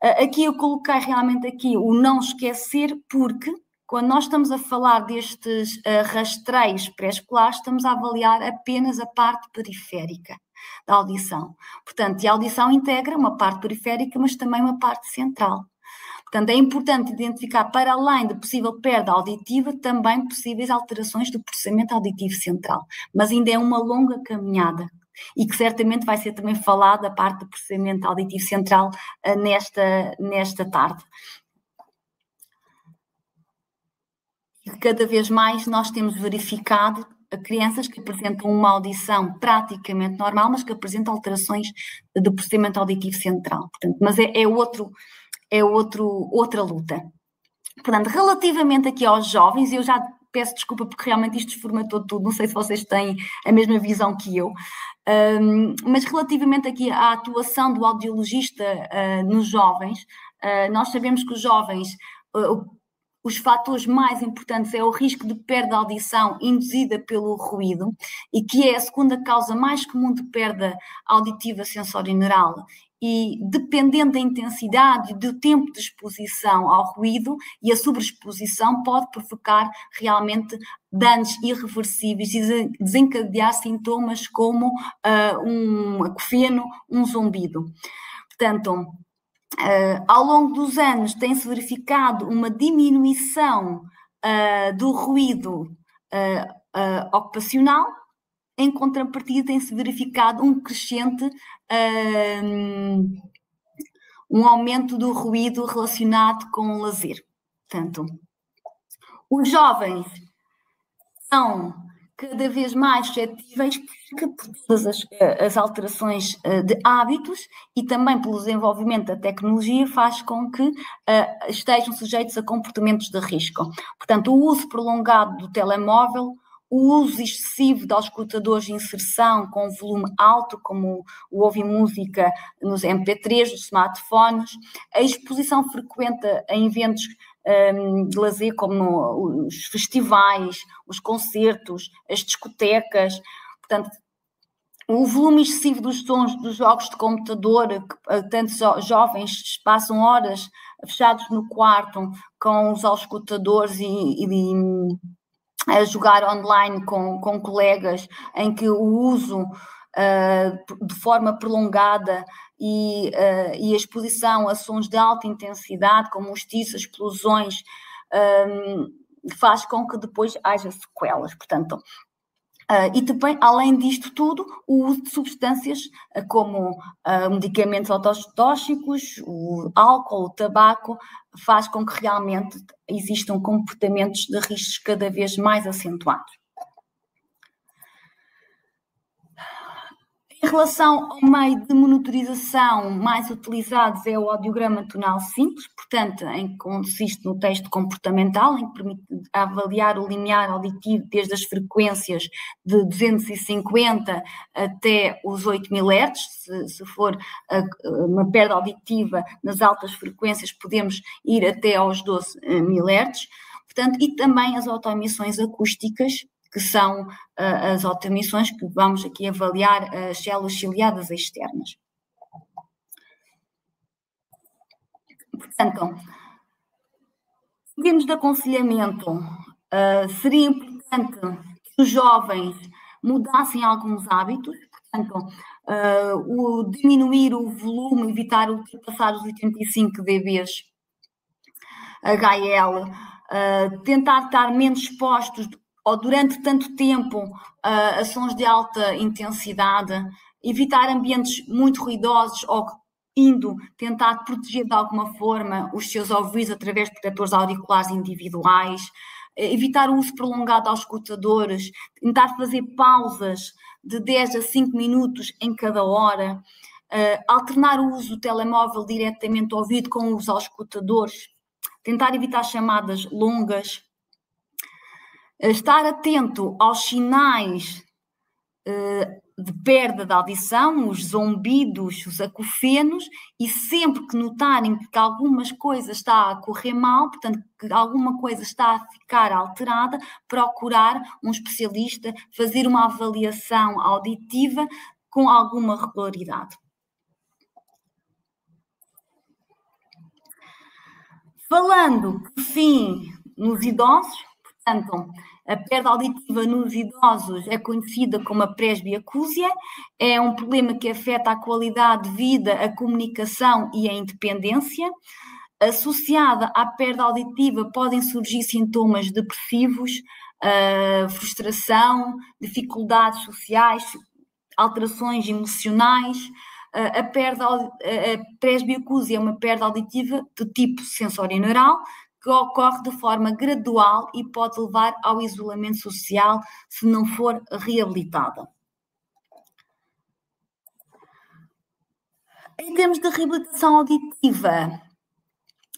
Aqui eu coloquei realmente aqui o não esquecer, porque quando nós estamos a falar destes rastreios pré-escolares, estamos a avaliar apenas a parte periférica da audição. Portanto, a audição integra uma parte periférica, mas também uma parte central. Portanto, é importante identificar, para além de possível perda auditiva, também possíveis alterações do processamento auditivo central. Mas ainda é uma longa caminhada e que certamente vai ser também falada a parte do processamento auditivo central nesta tarde. E cada vez mais nós temos verificado crianças que apresentam uma audição praticamente normal, mas que apresentam alterações do processamento auditivo central. Portanto, mas outra luta. Portanto, relativamente aqui aos jovens, eu já peço desculpa porque realmente isto desformatou tudo, não sei se vocês têm a mesma visão que eu, mas relativamente aqui à atuação do audiologista nos jovens, nós sabemos que os jovens, os fatores mais importantes é o risco de perda de audição induzida pelo ruído, e que é a segunda causa mais comum de perda auditiva sensório-neural. E dependendo da intensidade e do tempo de exposição ao ruído, e a sobreexposição pode provocar realmente danos irreversíveis e desencadear sintomas como um acofeno, um zumbido. Portanto, ao longo dos anos tem-se verificado uma diminuição do ruído ocupacional. Em contrapartida, tem-se verificado um crescente, um aumento do ruído relacionado com o lazer. Portanto, os jovens são cada vez mais suscetíveis por todas as alterações de hábitos e também pelo desenvolvimento da tecnologia faz com que estejam sujeitos a comportamentos de risco. Portanto, o uso prolongado do telemóvel, o uso excessivo de auscultadores de inserção com volume alto, como o ouvir música nos MP3, nos smartphones, a exposição frequente em eventos de lazer, como os festivais, os concertos, as discotecas. Portanto, o volume excessivo dos sons dos jogos de computador, que tantos jovens passam horas fechados no quarto com os auscultadores e a jogar online com colegas, em que o uso de forma prolongada e a exposição a sons de alta intensidade, como os tiços, explosões, faz com que depois haja sequelas. Portanto, e também, além disto tudo, o uso de substâncias como medicamentos ototóxicos, o álcool, o tabaco, faz com que realmente existam comportamentos de riscos cada vez mais acentuados. Em relação ao meio de monitorização mais utilizados é o audiograma tonal simples, portanto, em que consiste no teste comportamental, em que permite avaliar o limiar auditivo desde as frequências de 250 até os 8000 Hz. Se for uma perda auditiva nas altas frequências, podemos ir até aos 12000 Hz. Portanto, e também as autoemissões acústicas, que são as autoemissões que vamos aqui avaliar as células ciliadas externas. Portanto, em termos de aconselhamento, seria importante que os jovens mudassem alguns hábitos, portanto, diminuir o volume, evitar ultrapassar os 85 dB HL, tentar estar menos expostos ou durante tanto tempo a sons de alta intensidade, evitar ambientes muito ruidosos ou tentar proteger de alguma forma os seus ouvidos através de protetores auriculares individuais, evitar o uso prolongado aos escutadores, tentar fazer pausas de 10 a 5 minutos em cada hora, alternar o uso do telemóvel diretamente ao ouvido com os auscultadores, tentar evitar chamadas longas, estar atento aos sinais de perda de audição, os zombidos, os acufenos, e sempre que notarem que algumas coisas está a correr mal, portanto, que alguma coisa está a ficar alterada, procurar um especialista, fazer uma avaliação auditiva com alguma regularidade. Falando, por fim, nos idosos, portanto, a perda auditiva nos idosos é conhecida como a presbiacúsia, é um problema que afeta a qualidade de vida, a comunicação e a independência. Associada à perda auditiva podem surgir sintomas depressivos, frustração, dificuldades sociais, alterações emocionais. A presbiacúsia é uma perda auditiva de tipo sensorineural, que ocorre de forma gradual e pode levar ao isolamento social se não for reabilitada. Em termos de reabilitação auditiva,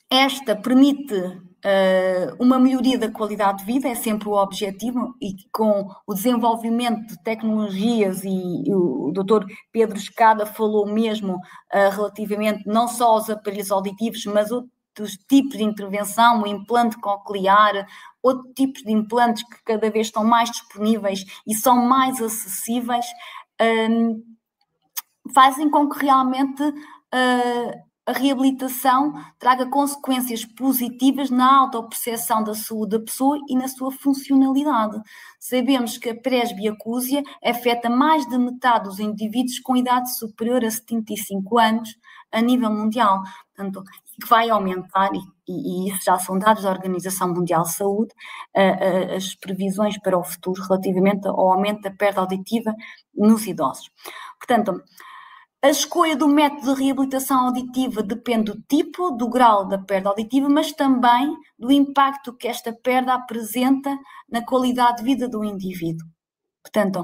esta permite uma melhoria da qualidade de vida, é sempre o objetivo, e com o desenvolvimento de tecnologias, e o Dr. Pedro Escada falou mesmo relativamente não só aos aparelhos auditivos, mas outros tipos de intervenção, o implante coclear, outros tipos de implantes que cada vez estão mais disponíveis e são mais acessíveis, fazem com que realmente a reabilitação traga consequências positivas na autoperceção da saúde da pessoa e na sua funcionalidade. Sabemos que a presbiacúsia afeta mais de metade dos indivíduos com idade superior a 75 anos a nível mundial, portanto, que vai aumentar, e isso já são dados da Organização Mundial de Saúde, as previsões para o futuro relativamente ao aumento da perda auditiva nos idosos. Portanto, a escolha do método de reabilitação auditiva depende do tipo, do grau da perda auditiva, mas também do impacto que esta perda apresenta na qualidade de vida do indivíduo. Portanto,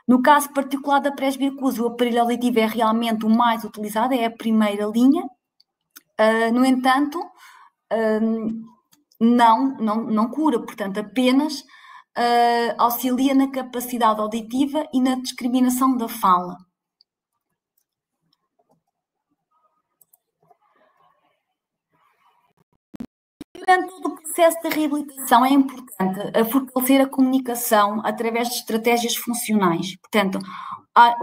no caso particular da presbiacúsia, o aparelho auditivo é realmente o mais utilizado, é a primeira linha. No entanto, não cura, portanto, apenas auxilia na capacidade auditiva e na discriminação da fala. Durante todo o processo de reabilitação é importante fortalecer a comunicação através de estratégias funcionais. Portanto, a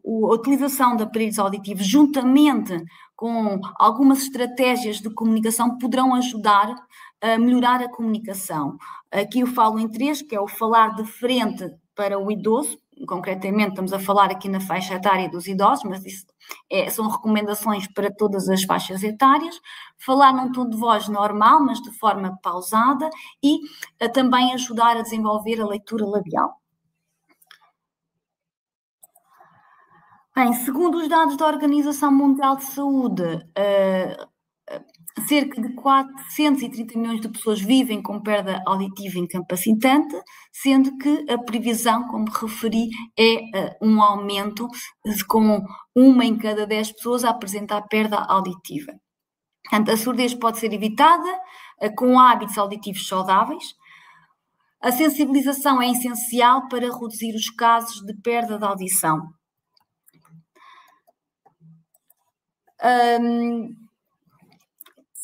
utilização de aparelhos auditivos juntamente com algumas estratégias de comunicação poderão ajudar a melhorar a comunicação. Aqui eu falo em 3, que é o falar de frente para o idoso, concretamente estamos a falar aqui na faixa etária dos idosos, mas isso são recomendações para todas as faixas etárias, falar num tom de voz normal, mas de forma pausada, e também ajudar a desenvolver a leitura labial. Bem, segundo os dados da Organização Mundial de Saúde, cerca de 430 milhões de pessoas vivem com perda auditiva incapacitante, sendo que a previsão, como referi, é um aumento com 1 em cada 10 pessoas a apresentar perda auditiva. Portanto, a surdez pode ser evitada com hábitos auditivos saudáveis. A sensibilização é essencial para reduzir os casos de perda de audição.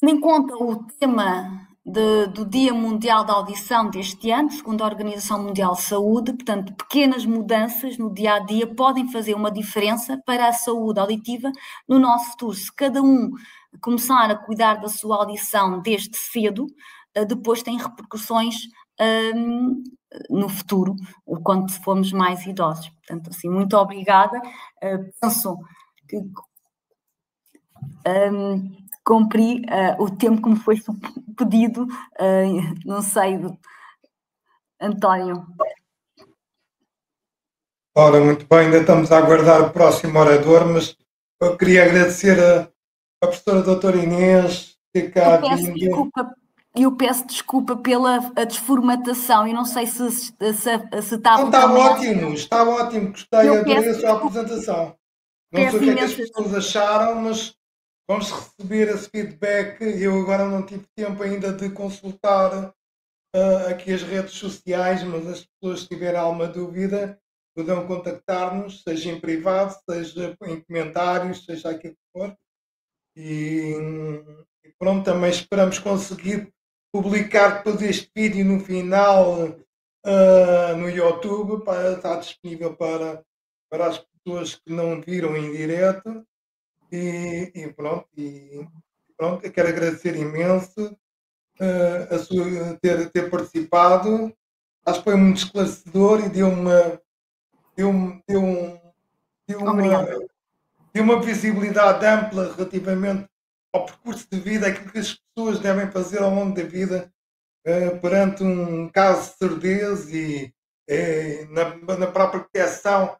Tendo em conta o tema do Dia Mundial da Audição deste ano, segundo a Organização Mundial de Saúde, portanto, pequenas mudanças no dia-a-dia podem fazer uma diferença para a saúde auditiva no nosso futuro. Se cada um começar a cuidar da sua audição desde cedo, depois tem repercussões no futuro, quando formos mais idosos. Portanto, assim, muito obrigada. Penso que cumpri o tempo que me foi pedido, não sei, António. Ora, muito bem, ainda estamos a aguardar o próximo orador, mas eu queria agradecer a professora doutora Inês ter cá vindo. Eu peço desculpa pela desformatação, eu não sei se estava... Não, está ótimo, gostei, adorei a sua apresentação. Não sei o que é que as pessoas acharam, mas vamos receber esse feedback. Eu agora não tive tempo ainda de consultar aqui as redes sociais, mas as pessoas, se tiverem alguma dúvida, poderão contactar-nos, seja em privado, seja em comentários, seja aquilo que for. E pronto, também esperamos conseguir publicar depois este vídeo no final no YouTube, para estar disponível para as pessoas que não viram em direto. E pronto, eu quero agradecer imenso a sua ter participado. Acho que foi muito esclarecedor e deu uma visibilidade ampla relativamente ao percurso de vida, aquilo que as pessoas devem fazer ao longo da vida perante um caso de surdez e na própria detecção,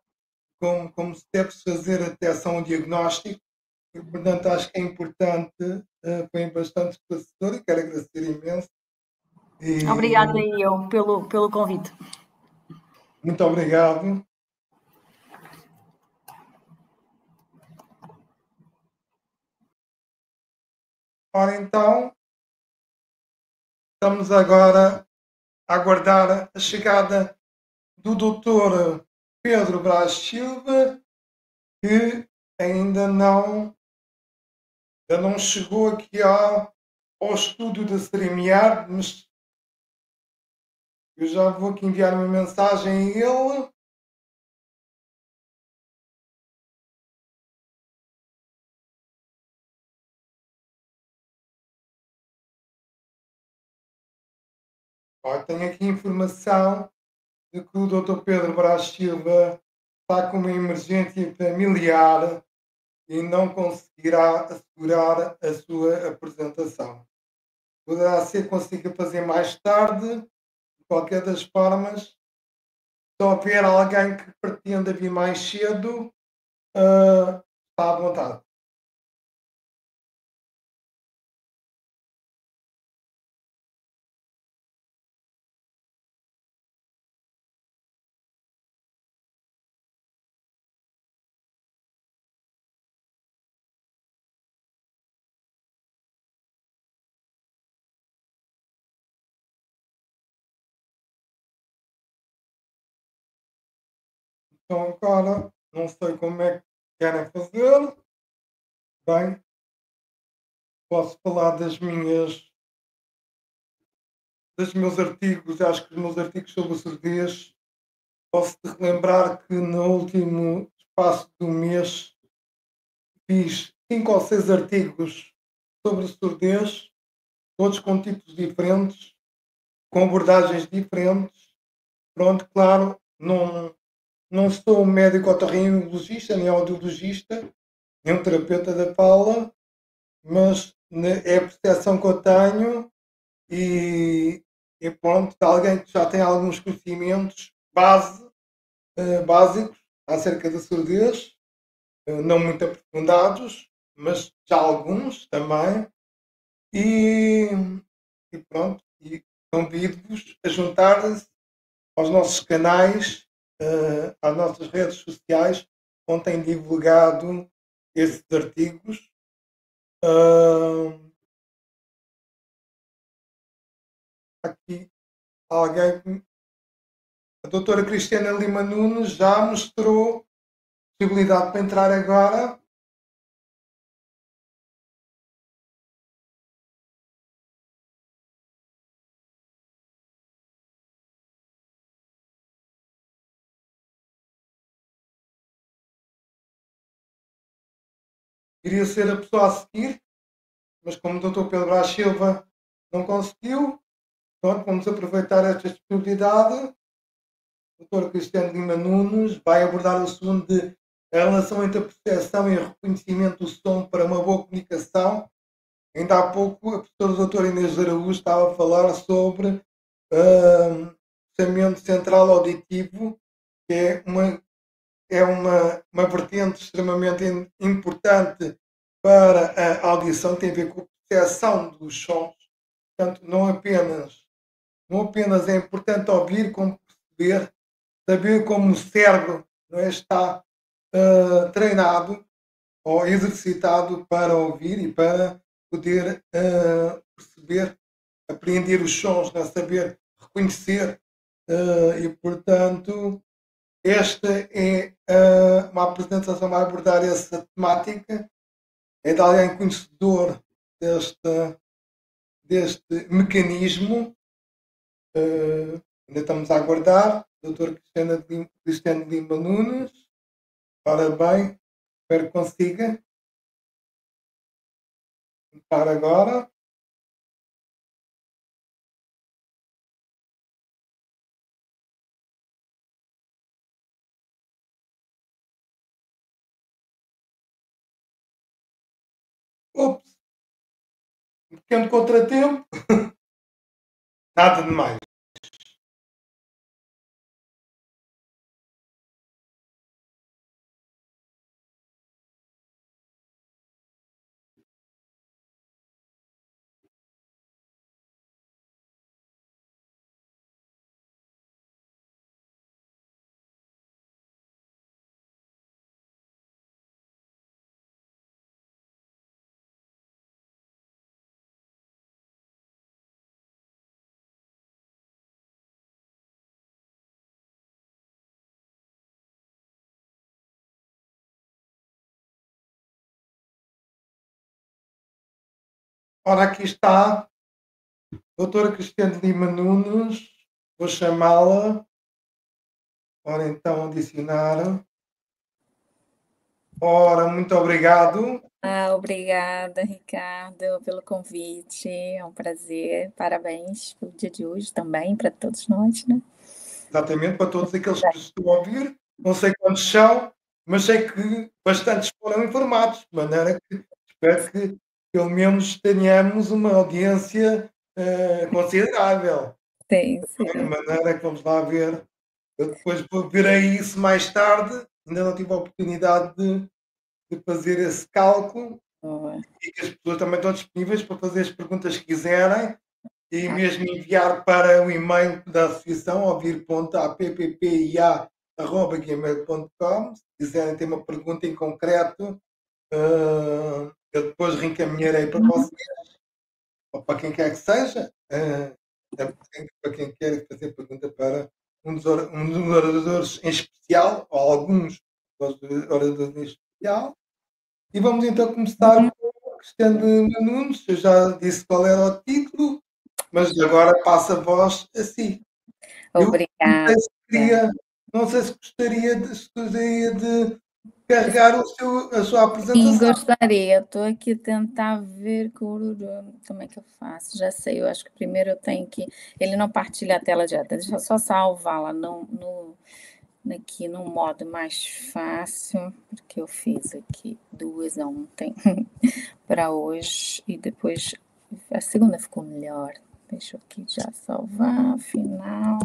como se deve fazer a detecção, o diagnóstico. E, portanto, acho que é importante, foi bastante esclarecedor e quero agradecer imenso. Obrigada eu pelo convite. Muito obrigado. Ora, então, estamos agora a aguardar a chegada do Dr. Pedro Brás Silva, que ainda não chegou aqui ao estúdio da StreamYard, mas eu já vou aqui enviar uma mensagem a ele. Tenho aqui informação de que o Dr. Pedro Brás Silva está com uma emergência familiar e não conseguirá assegurar a sua apresentação. Poderá ser que consiga fazer mais tarde. De qualquer das formas, se houver alguém que pretenda vir mais cedo, está à vontade. Então agora, não sei como é que querem fazer. Bem, posso falar dos meus artigos. Acho que os meus artigos sobre a surdez, posso-te relembrar que no último espaço do mês fiz 5 ou 6 artigos sobre surdez, todos com tipos diferentes, com abordagens diferentes. Pronto, claro, não sou médico otorrinolaringologista, nem audiologista, nem um terapeuta da fala, mas é a percepção que eu tenho e pronto, de alguém que já tem alguns conhecimentos básicos acerca da surdez, não muito aprofundados, mas já alguns também. E, e pronto, e convido-vos a juntarem-se aos nossos canais, às nossas redes sociais, onde tem divulgado esses artigos. Aqui alguém, a doutora Cristiana Lima Nunes já mostrou possibilidade para entrar agora. Queria ser a pessoa a seguir, mas como o doutor Pedro Brás Silva não conseguiu, pronto, vamos aproveitar esta disponibilidade. O doutor Cristiano Lima Nunes vai abordar o assunto de a relação entre a percepção e o reconhecimento do som para uma boa comunicação. Ainda há pouco a professora doutora Inês Araújo estava a falar sobre processamento central auditivo, que é uma vertente extremamente importante para a audição, tem a ver com a percepção dos sons. Portanto, não apenas é importante ouvir, como perceber, saber como o cérebro não é, está treinado ou exercitado para ouvir e para poder perceber, apreender os sons, né, saber reconhecer e, portanto, esta é uma apresentação a abordar essa temática, é de alguém conhecedor deste mecanismo. Ainda estamos a aguardar, Dr. Cristiano Lima Nunes. Ora bem, espero que consiga entrar agora. Ops, um pequeno contratempo. Nada de mais. Ora, aqui está doutora Cristiane Lima Nunes. Vou chamá-la. Ora, então, adicionar. Ora, muito obrigado. Obrigada, Ricardo, pelo convite. É um prazer. Parabéns pelo dia de hoje também, para todos nós, né? Exatamente, para todos aqueles que estão a ouvir. Não sei quantos são, mas sei que bastantes foram informados, de maneira que espero que pelo menos tenhamos uma audiência considerável. Sim, De maneira que vamos lá ver. Eu depois verei isso mais tarde. Ainda não tive a oportunidade de fazer esse cálculo. Boa. E que as pessoas também estão disponíveis para fazer as perguntas que quiserem e mesmo enviar para o e-mail da associação ouvir.appia@gmail.com. Se quiserem ter uma pergunta em concreto, eu depois reencaminharei para vocês ou para quem quer que seja, para quem quer fazer pergunta para um dos oradores em especial, ou alguns oradores em especial. E vamos então começar com o Cristiano Nunes. Eu já disse qual era o título, mas agora passa a voz a si. Obrigada. Não sei se gostaria de carregar a sua apresentação. Sim, gostaria. Estou aqui a tentar ver como é que eu faço. Já sei, eu acho que primeiro eu tenho que... Ele não partilha a tela direta, deixa eu só salvar lá aqui no modo mais fácil, porque eu fiz aqui 2 ontem para hoje e depois a segunda ficou melhor. Deixa eu aqui já salvar, final.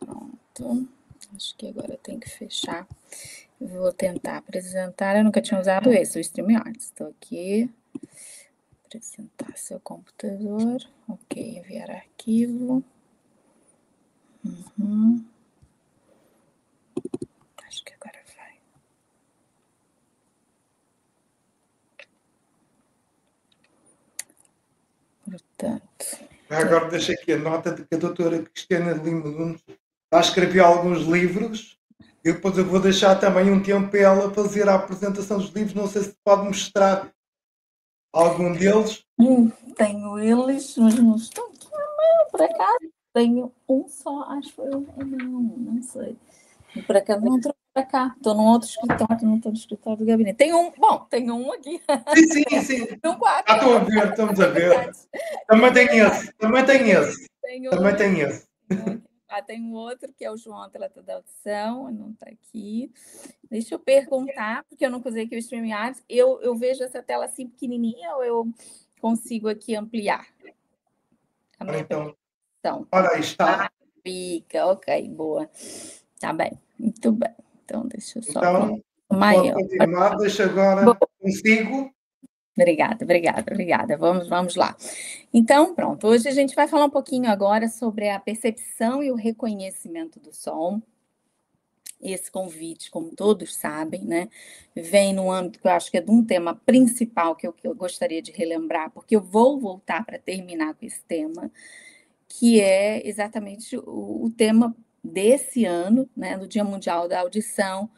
Pronto. Acho que agora eu tenho que fechar. Eu vou tentar apresentar. Eu nunca tinha usado esse, o StreamYard. Estou aqui. Apresentar seu computador. Ok, enviar arquivo. Acho que agora vai. Portanto. Agora deixa aqui a nota de que a doutora Cristiana de Lima Nunes já escreveu alguns livros. E depois eu vou deixar também um tempo para ela fazer a apresentação dos livros. Não sei se pode mostrar algum deles. Tenho eles, mas não estão aqui na mão, por acaso. Tenho um só, acho que não sei. Por acaso não trouxe para cá. Estou num outro escritório, não estou no escritório do gabinete. Tenho um aqui. Sim. Não, 4. Já estou a ver, estamos a ver. Também tem esse. Tem outro que é o João, atleta da audição, não está aqui. Deixa eu perguntar, porque eu não usei aqui o StreamYard. Eu vejo essa tela assim pequenininha ou eu consigo aqui ampliar? Então, ora, aí está. Fica, ok, boa. Tá bem, muito bem. Então, deixa eu só... Então, pode continuar, deixa agora consigo. Obrigada. Vamos lá. Então, pronto. Hoje a gente vai falar um pouquinho agora sobre a percepção e o reconhecimento do som. Esse convite, como todos sabem, né, vem no âmbito que eu acho que é de um tema principal que eu gostaria de relembrar, porque eu vou voltar para terminar com esse tema, que é exatamente o tema desse ano, né, do Dia Mundial da Audição,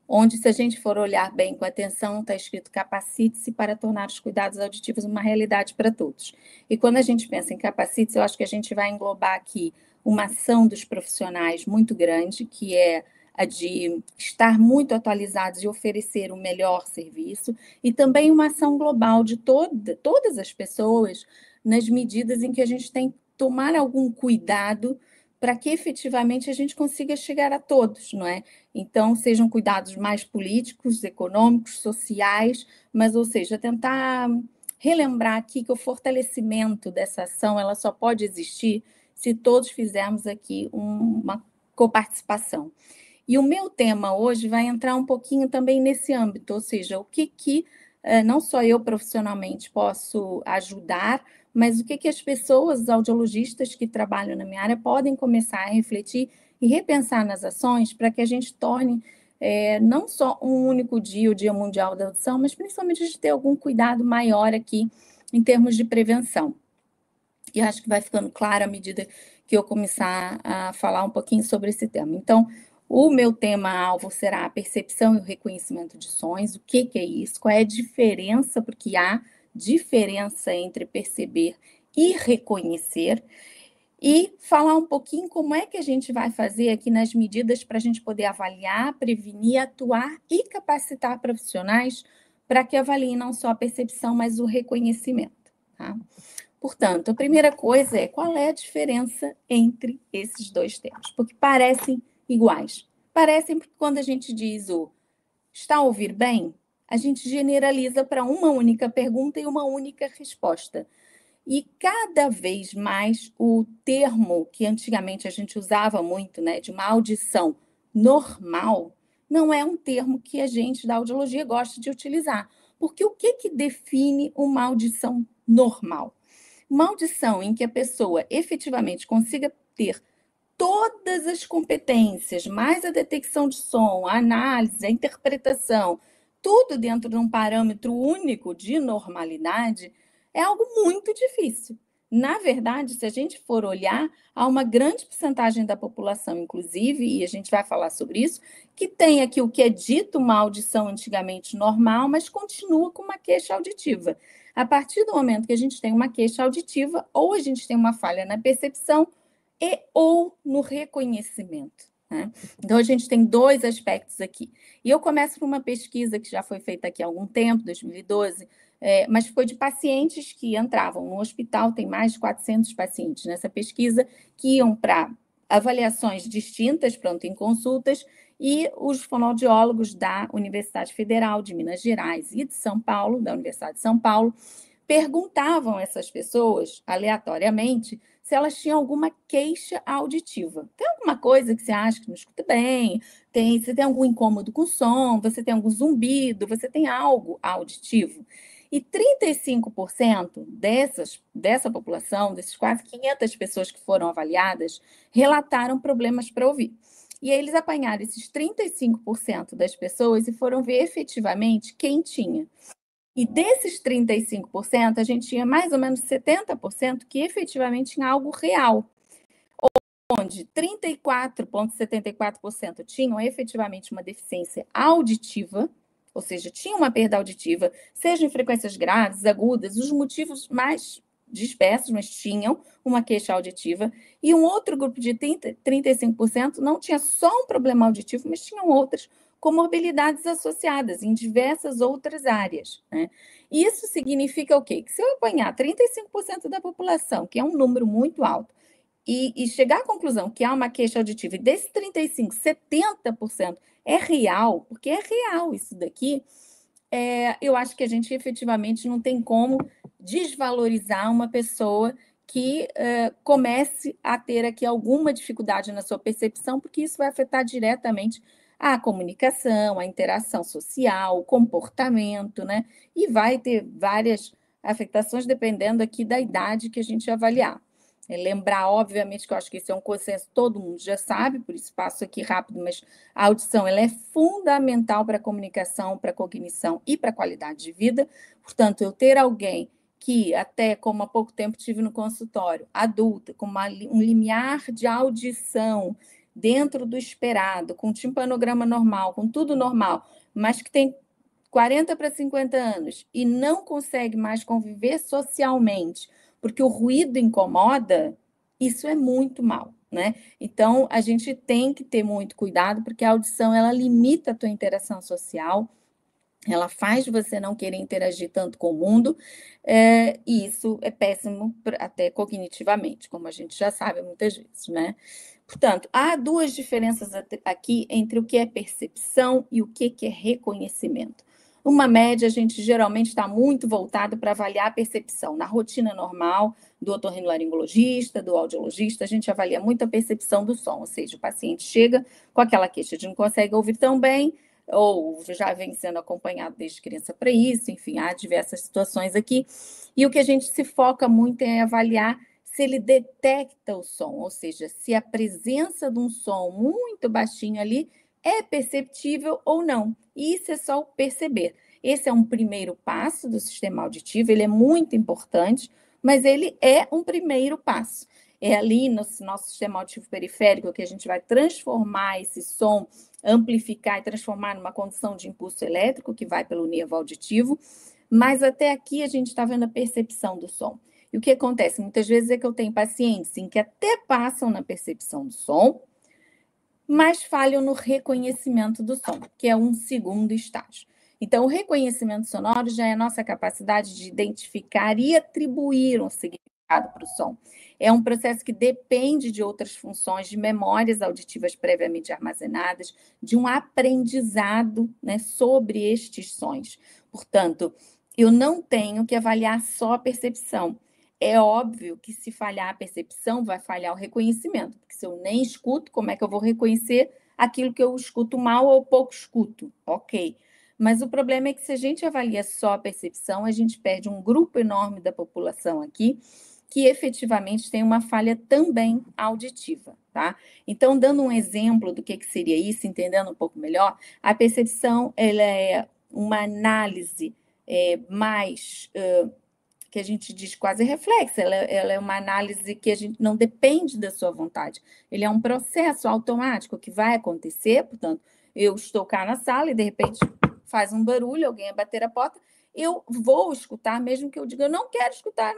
onde, se a gente for olhar bem com atenção, está escrito: capacite-se para tornar os cuidados auditivos uma realidade para todos. E quando a gente pensa em capacite-se, eu acho que a gente vai englobar aqui uma ação dos profissionais muito grande, que é a de estar muito atualizados e oferecer o melhor serviço, e também uma ação global de todas as pessoas, nas medidas em que a gente tem que tomar algum cuidado para que efetivamente a gente consiga chegar a todos, não é? Então, sejam cuidados mais políticos, econômicos, sociais, mas, ou seja, tentar relembrar aqui que o fortalecimento dessa ação, ela só pode existir se todos fizermos aqui uma coparticipação. E o meu tema hoje vai entrar um pouquinho também nesse âmbito, ou seja, o que não só eu profissionalmente posso ajudar, mas o que as pessoas, os audiologistas que trabalham na minha área, podem começar a refletir e repensar nas ações para que a gente torne não só um único dia, o Dia Mundial da Audição, mas principalmente a gente ter algum cuidado maior aqui em termos de prevenção. E acho que vai ficando claro à medida que eu começar a falar um pouquinho sobre esse tema. Então, o meu tema-alvo será a percepção e o reconhecimento de sons. O que é isso? Qual é a diferença? Porque há diferença entre perceber e reconhecer. E falar um pouquinho como é que a gente vai fazer aqui nas medidas para a gente poder avaliar, prevenir, atuar e capacitar profissionais para que avaliem não só a percepção, mas o reconhecimento. Tá? Portanto, a primeira coisa é: qual é a diferença entre esses dois temas? Porque parecem iguais. Parecem porque quando a gente diz o está a ouvir bem, a gente generaliza para uma única pergunta e uma única resposta. E cada vez mais o termo que antigamente a gente usava muito, né, de uma audição normal, não é um termo que a gente da audiologia gosta de utilizar. Porque o que define uma audição normal? Uma audição em que a pessoa efetivamente consiga ter todas as competências, mais a detecção de som, a análise, a interpretação, tudo dentro de um parâmetro único de normalidade, é algo muito difícil, Na verdade, se a gente for olhar, há uma grande porcentagem da população, inclusive, e a gente vai falar sobre isso, que tem aqui o que é dito uma audição antigamente normal, mas continua com uma queixa auditiva. A partir do momento que a gente tem uma queixa auditiva, ou a gente tem uma falha na percepção e ou no reconhecimento, né? Então, a gente tem dois aspectos aqui. E eu começo por uma pesquisa que já foi feita aqui há algum tempo, 2012, mas foi de pacientes que entravam no hospital, tem mais de 400 pacientes nessa pesquisa, que iam para avaliações distintas, pronto, em consultas, e os fonoaudiólogos da Universidade Federal de Minas Gerais e de São Paulo, da Universidade de São Paulo, perguntavam a essas pessoas, aleatoriamente, se elas tinham alguma queixa auditiva. Tem alguma coisa que você acha que não escuta bem? Você tem algum incômodo com som? Você tem algum zumbido? Você tem algo auditivo? E 35% dessa população, desses quase 500 pessoas que foram avaliadas, relataram problemas para ouvir. E aí eles apanharam esses 35% das pessoas e foram ver efetivamente quem tinha. E desses 35%, a gente tinha mais ou menos 70% que efetivamente tinha algo real, onde 34,74% tinham efetivamente uma deficiência auditiva, ou seja, tinham uma perda auditiva, seja em frequências graves, agudas, os motivos mais dispersos, mas tinham uma queixa auditiva, e um outro grupo de 35% não tinha só um problema auditivo, mas tinham outras comorbilidades associadas em diversas outras áreas, né? Isso significa o quê? Que se eu apanhar 35% da população, que é um número muito alto, e chegar à conclusão que há uma queixa auditiva, e desses 35%, 70% é real, porque é real isso daqui, eu acho que a gente efetivamente não tem como desvalorizar uma pessoa que comece a ter aqui alguma dificuldade na sua percepção, porque isso vai afetar diretamente a comunicação, a interação social, o comportamento, né? E vai ter várias afetações dependendo aqui da idade que a gente avaliar. Lembrar, obviamente, que eu acho que isso é um consenso, todo mundo já sabe, por isso passo aqui rápido, mas a audição ela é fundamental para a comunicação, para a cognição e para a qualidade de vida. Portanto, eu ter alguém que, até como há pouco tempo tive no consultório, adulta, com um limiar de audição dentro do esperado, com timpanograma normal, com tudo normal, mas que tem 40 para 50 anos e não consegue mais conviver socialmente, porque o ruído incomoda, isso é muito mal, né? Então, a gente tem que ter muito cuidado, porque a audição, ela limita a tua interação social, ela faz você não querer interagir tanto com o mundo, e isso é péssimo até cognitivamente, como a gente já sabe muitas vezes, né? Portanto, há duas diferenças aqui entre o que é percepção e o que é reconhecimento. Uma média, a gente geralmente está muito voltado para avaliar a percepção. Na rotina normal do otorrinolaringologista, do audiologista, a gente avalia muito a percepção do som, ou seja, o paciente chega com aquela queixa de não consegue ouvir tão bem, ou já vem sendo acompanhado desde criança para isso, enfim, há diversas situações aqui. E o que a gente se foca muito é avaliar se ele detecta o som, ou seja, se a presença de um som muito baixinho ali é perceptível ou não. E isso é só o perceber. Esse é um primeiro passo do sistema auditivo, ele é muito importante, mas ele é um primeiro passo. É ali no nosso sistema auditivo periférico que a gente vai transformar esse som, amplificar e transformar numa condição de impulso elétrico que vai pelo nervo auditivo, mas até aqui a gente está vendo a percepção do som. E o que acontece? Muitas vezes é que eu tenho pacientes em que até passam na percepção do som, mas falham no reconhecimento do som, que é um segundo estágio. Então, o reconhecimento sonoro já é a nossa capacidade de identificar e atribuir um significado para o som. É um processo que depende de outras funções, de memórias auditivas previamente armazenadas, de um aprendizado, né, sobre estes sons. Portanto, eu não tenho que avaliar só a percepção. É óbvio que se falhar a percepção, vai falhar o reconhecimento, porque se eu nem escuto, como é que eu vou reconhecer aquilo que eu escuto mal ou pouco escuto? Ok. Mas o problema é que se a gente avalia só a percepção, a gente perde um grupo enorme da população aqui que efetivamente tem uma falha também auditiva, tá? Então, dando um exemplo do que seria isso, entendendo um pouco melhor, a percepção ela é uma análise mais que a gente diz quase reflexa, ela é uma análise que a gente não depende da sua vontade. Ele é um processo automático que vai acontecer, portanto, eu estou cá na sala e, de repente, faz um barulho, alguém vai bater a porta, eu vou escutar, mesmo que eu diga, eu não quero escutar,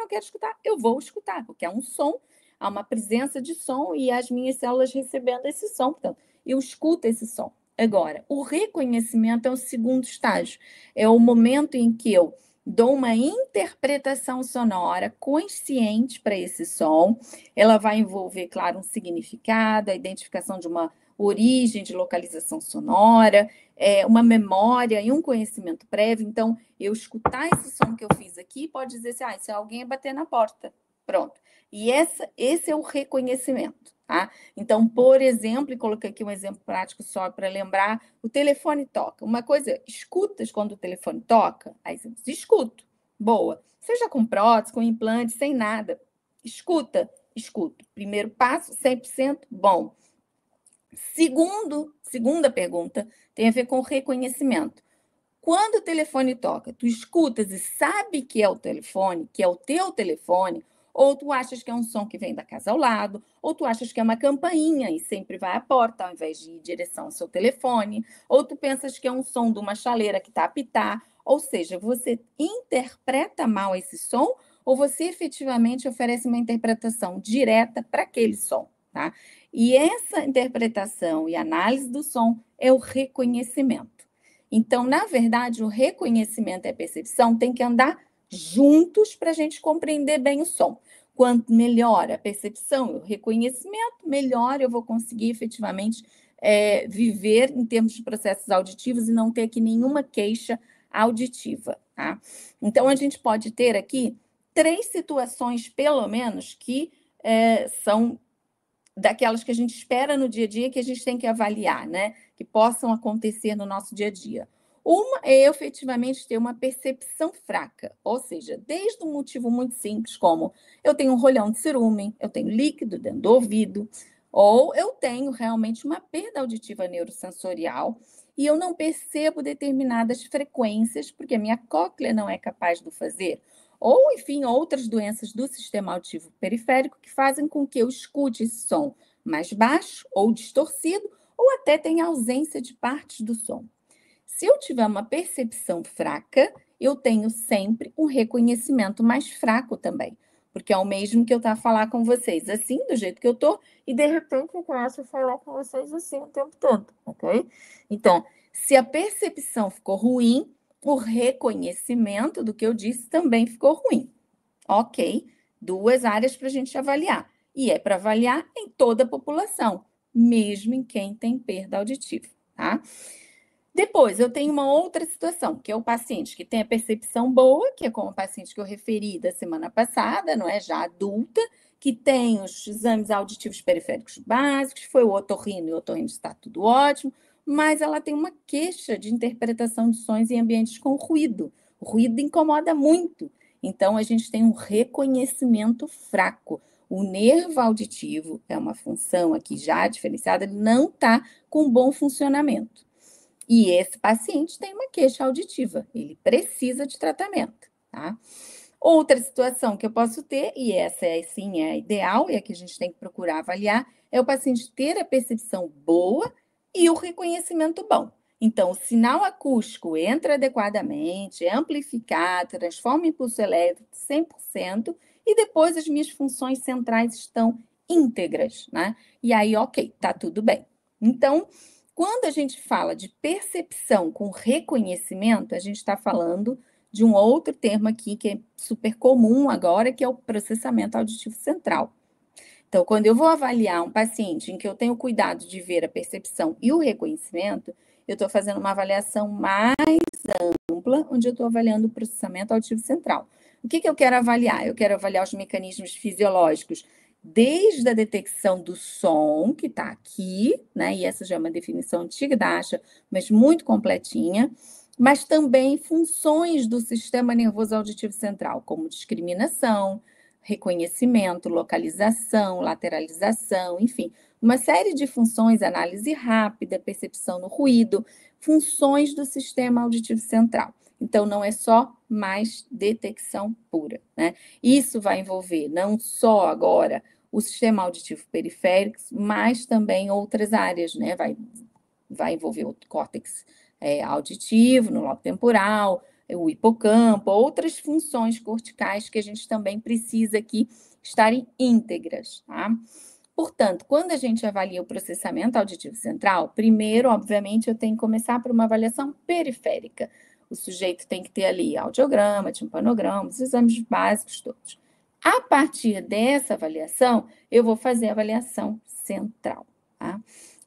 eu vou escutar, porque é um som, há uma presença de som e as minhas células recebendo esse som, portanto, eu escuto esse som. Agora, o reconhecimento é o segundo estágio, é o momento em que eu dou uma interpretação sonora consciente para esse som, ela vai envolver, claro, um significado, a identificação de uma origem de localização sonora, uma memória e um conhecimento prévio. Então, eu escutar esse som que eu fiz aqui, pode dizer assim, se alguém bater na porta, pronto. E esse é o reconhecimento, tá? Então, por exemplo, e coloquei aqui um exemplo prático só para lembrar, o telefone toca. Uma coisa, escutas quando o telefone toca? Aí você diz, escuto. Boa. Seja com prótese, com implante, sem nada. Escuta, escuto. Primeiro passo, 100% bom. Segunda pergunta tem a ver com o reconhecimento. Quando o telefone toca, tu escutas e sabe que é o telefone, que é o teu telefone, ou tu achas que é um som que vem da casa ao lado, ou tu achas que é uma campainha e sempre vai à porta ao invés de ir em direção ao seu telefone, ou tu pensas que é um som de uma chaleira que está a apitar, ou seja, você interpreta mal esse som ou você efetivamente oferece uma interpretação direta para aquele som, tá? E essa interpretação e análise do som é o reconhecimento. Então, na verdade, o reconhecimento e a percepção têm que andar juntos para a gente compreender bem o som. Quanto melhor a percepção e o reconhecimento, melhor eu vou conseguir efetivamente viver em termos de processos auditivos e não ter aqui nenhuma queixa auditiva, tá? Então, a gente pode ter aqui 3 situações, pelo menos, que são daquelas que a gente espera no dia a dia, que a gente tem que avaliar, né? Que possam acontecer no nosso dia a dia. Uma é efetivamente ter uma percepção fraca, ou seja, desde um motivo muito simples, como eu tenho um rolhão de cerume, eu tenho líquido dentro do ouvido, ou eu tenho realmente uma perda auditiva neurosensorial e eu não percebo determinadas frequências, porque a minha cóclea não é capaz de fazer. Ou, enfim, outras doenças do sistema auditivo periférico que fazem com que eu escute esse som mais baixo ou distorcido, ou até tenha ausência de partes do som. Se eu tiver uma percepção fraca, eu tenho sempre um reconhecimento mais fraco também, porque é o mesmo que eu estar a falar com vocês assim, do jeito que eu estou, e de repente eu começo a falar com vocês assim o tempo todo, ok? Então, se a percepção ficou ruim, o reconhecimento do que eu disse também ficou ruim. Ok, 2 áreas para a gente avaliar. E é para avaliar em toda a população, mesmo em quem tem perda auditiva, tá? Depois, eu tenho uma outra situação, que é o paciente que tem a percepção boa, que é como o paciente que eu referi da semana passada, não é? Já adulta, que tem os exames auditivos periféricos básicos, foi o otorrino e o otorrino está tudo ótimo, mas ela tem uma queixa de interpretação de sons em ambientes com ruído. O ruído incomoda muito. Então, a gente tem um reconhecimento fraco. O nervo auditivo é uma função aqui já diferenciada, ele não está com bom funcionamento. E esse paciente tem uma queixa auditiva, ele precisa de tratamento, tá? Outra situação que eu posso ter, e essa sim é a ideal, e a que a gente tem que procurar avaliar, é o paciente ter a percepção boa e o reconhecimento bom. Então, o sinal acústico entra adequadamente, é amplificado, transforma em impulso elétrico 100%, e depois as minhas funções centrais estão íntegras, né? E aí, ok, tá tudo bem. Então, quando a gente fala de percepção com reconhecimento, a gente está falando de um outro termo aqui que é super comum agora, que é o processamento auditivo central. Então, quando eu vou avaliar um paciente em que eu tenho cuidado de ver a percepção e o reconhecimento, eu estou fazendo uma avaliação mais ampla, onde eu estou avaliando o processamento auditivo central. O que eu quero avaliar? Eu quero avaliar os mecanismos fisiológicos, desde a detecção do som, que está aqui, né? E essa já é uma definição antiga da ASHA, mas muito completinha, mas também funções do sistema nervoso auditivo central, como discriminação, reconhecimento, localização, lateralização, enfim, uma série de funções, análise rápida, percepção no ruído, funções do sistema auditivo central. Então, não é só mais detecção pura, né? Isso vai envolver não só agora o sistema auditivo periférico, mas também outras áreas, né? Vai envolver o córtex auditivo, no lobo temporal, o hipocampo, outras funções corticais que a gente também precisa aqui estarem íntegras, tá? Portanto, quando a gente avalia o processamento auditivo central, primeiro, obviamente, eu tenho que começar por uma avaliação periférica. O sujeito tem que ter ali audiograma, timpanograma, os exames básicos todos. A partir dessa avaliação, eu vou fazer a avaliação central, tá?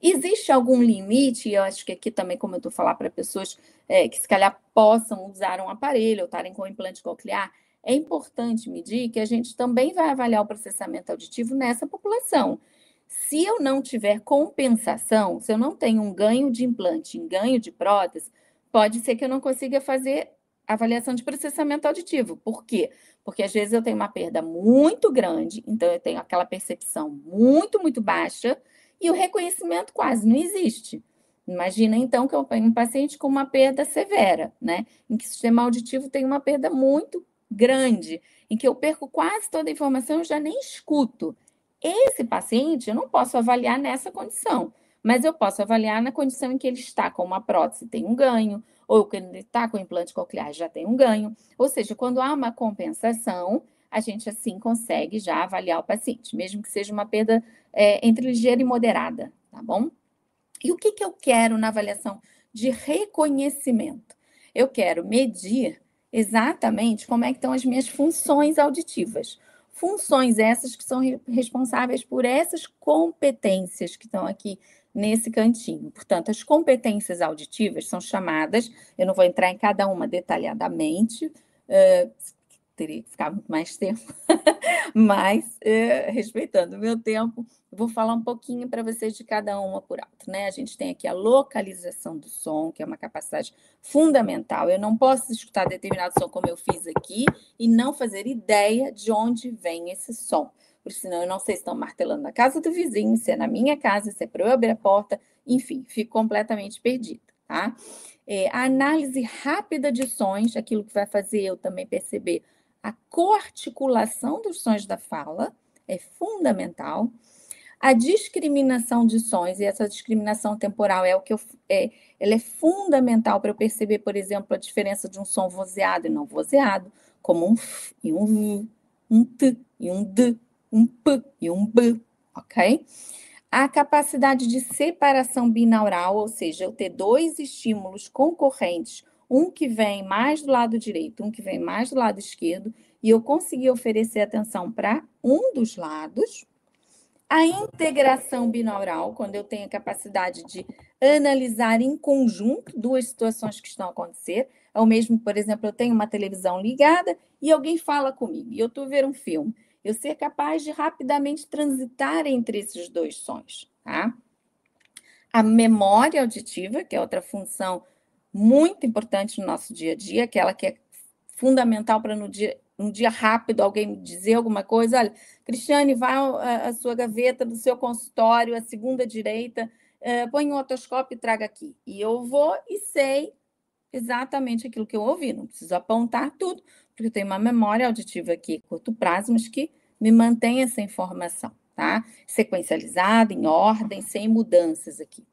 Existe algum limite, eu acho que aqui também, como eu estou falando para pessoas que se calhar possam usar um aparelho ou estarem com implante coclear, é importante medir que a gente também vai avaliar o processamento auditivo nessa população. Se eu não tiver compensação, se eu não tenho um ganho de implante, um ganho de prótese, pode ser que eu não consiga fazer avaliação de processamento auditivo. Por quê? Porque às vezes eu tenho uma perda muito grande, então eu tenho aquela percepção muito, muito baixa, e o reconhecimento quase não existe. Imagina, então, que eu tenho um paciente com uma perda severa, né? Em que o sistema auditivo tem uma perda muito grande, em que eu perco quase toda a informação, eu já nem escuto. Esse paciente, eu não posso avaliar nessa condição, mas eu posso avaliar na condição em que ele está com uma prótese, tem um ganho, ou quando ele está com implante coclear, já tem um ganho. Ou seja, quando há uma compensação, a gente assim consegue já avaliar o paciente, mesmo que seja uma perda entre ligeira e moderada, tá bom? E o que eu quero na avaliação de reconhecimento? Eu quero medir exatamente como é que estão as minhas funções auditivas. Funções essas que são responsáveis por essas competências que estão aqui nesse cantinho. Portanto, as competências auditivas são chamadas, eu não vou entrar em cada uma detalhadamente, teria que ficar muito mais tempo, mas, respeitando o meu tempo, vou falar um pouquinho para vocês de cada uma por alto, né? A gente tem aqui a localização do som, que é uma capacidade fundamental. Eu não posso escutar determinado som como eu fiz aqui e não fazer ideia de onde vem esse som. Porque senão eu não sei se estão martelando na casa do vizinho, se é na minha casa, se é para eu abrir a porta, enfim, fico completamente perdida, tá? A análise rápida de sons, aquilo que vai fazer eu também perceber a coarticulação dos sons da fala, é fundamental. A discriminação de sons, e essa discriminação temporal ela é fundamental para eu perceber, por exemplo, a diferença de um som vozeado e não vozeado, como um F e um V, um T e um D, um P e um B, ok? A capacidade de separação binaural, ou seja, eu ter dois estímulos concorrentes, um que vem mais do lado direito, um que vem mais do lado esquerdo, e eu conseguir oferecer atenção para um dos lados. A integração binaural, quando eu tenho a capacidade de analisar em conjunto duas situações que estão a acontecer. É o mesmo, por exemplo, eu tenho uma televisão ligada e alguém fala comigo, e eu estou vendo um filme. Eu ser capaz de rapidamente transitar entre esses dois sons, tá? A memória auditiva, que é outra função muito importante no nosso dia a dia, aquela que é fundamental para um dia rápido alguém me dizer alguma coisa. Olha, Cristiane, vai à sua gaveta do seu consultório, à segunda direita, põe um otoscópio e traga aqui. E eu vou e sei exatamente aquilo que eu ouvi, não preciso apontar tudo, porque eu tenho uma memória auditiva aqui, curto prazo, mas que me mantém essa informação, tá? Sequencializada, em ordem, sem mudanças aqui.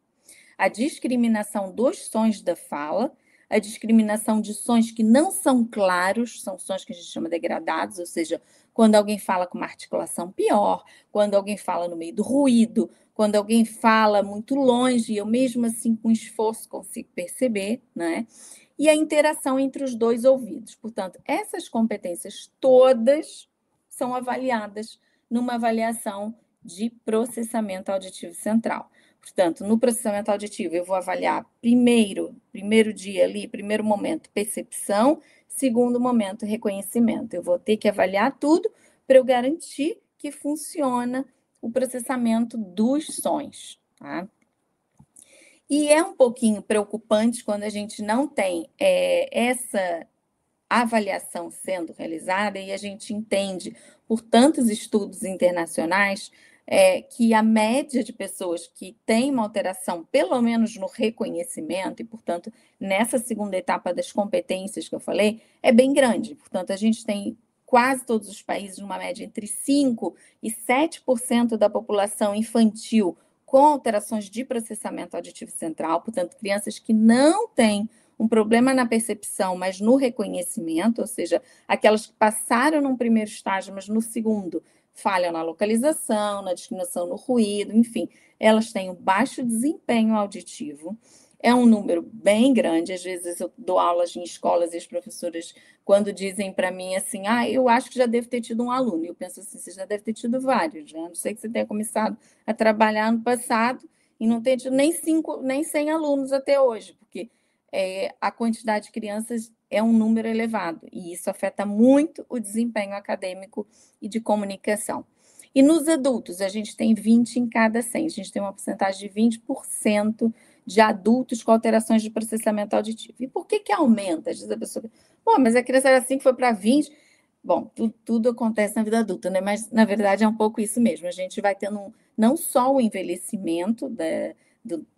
A discriminação dos sons da fala, a discriminação de sons que não são claros, são sons que a gente chama degradados, ou seja, quando alguém fala com uma articulação pior, quando alguém fala no meio do ruído, quando alguém fala muito longe, e eu mesmo assim com esforço consigo perceber, né? E a interação entre os dois ouvidos. Portanto, essas competências todas são avaliadas numa avaliação de processamento auditivo central. Portanto, no processamento auditivo, eu vou avaliar primeiro dia ali, primeiro momento, percepção, segundo momento, reconhecimento. Eu vou ter que avaliar tudo para eu garantir que funciona o processamento dos sons, tá? E é um pouquinho preocupante quando a gente não tem essa avaliação sendo realizada e a gente entende, por tantos estudos internacionais, que a média de pessoas que têm uma alteração, pelo menos no reconhecimento, e, portanto, nessa segunda etapa das competências que eu falei, é bem grande. Portanto, a gente tem quase todos os países numa média entre 5% e 7% da população infantil com alterações de processamento auditivo central, portanto, crianças que não têm um problema na percepção, mas no reconhecimento, ou seja, aquelas que passaram num primeiro estágio, mas no segundo falham na localização, na discriminação no ruído, enfim, elas têm um baixo desempenho auditivo. É um número bem grande, às vezes eu dou aulas em escolas e as professoras, quando dizem para mim assim, eu acho que já deve ter tido um aluno, e eu penso assim, você já deve ter tido vários, né? A não sei que você tenha começado a trabalhar no passado e não tenha tido nem 5, nem 100 alunos até hoje, porque a quantidade de crianças é um número elevado, e isso afeta muito o desempenho acadêmico e de comunicação. E nos adultos, a gente tem 20 em cada 100, a gente tem uma porcentagem de 20% de adultos com alterações de processamento auditivo. E por que aumenta? Às vezes a pessoa fala, mas a criança era 5, foi para 20. Bom, tudo acontece na vida adulta, né? Mas, na verdade, é um pouco isso mesmo. A gente vai tendo não só o envelhecimento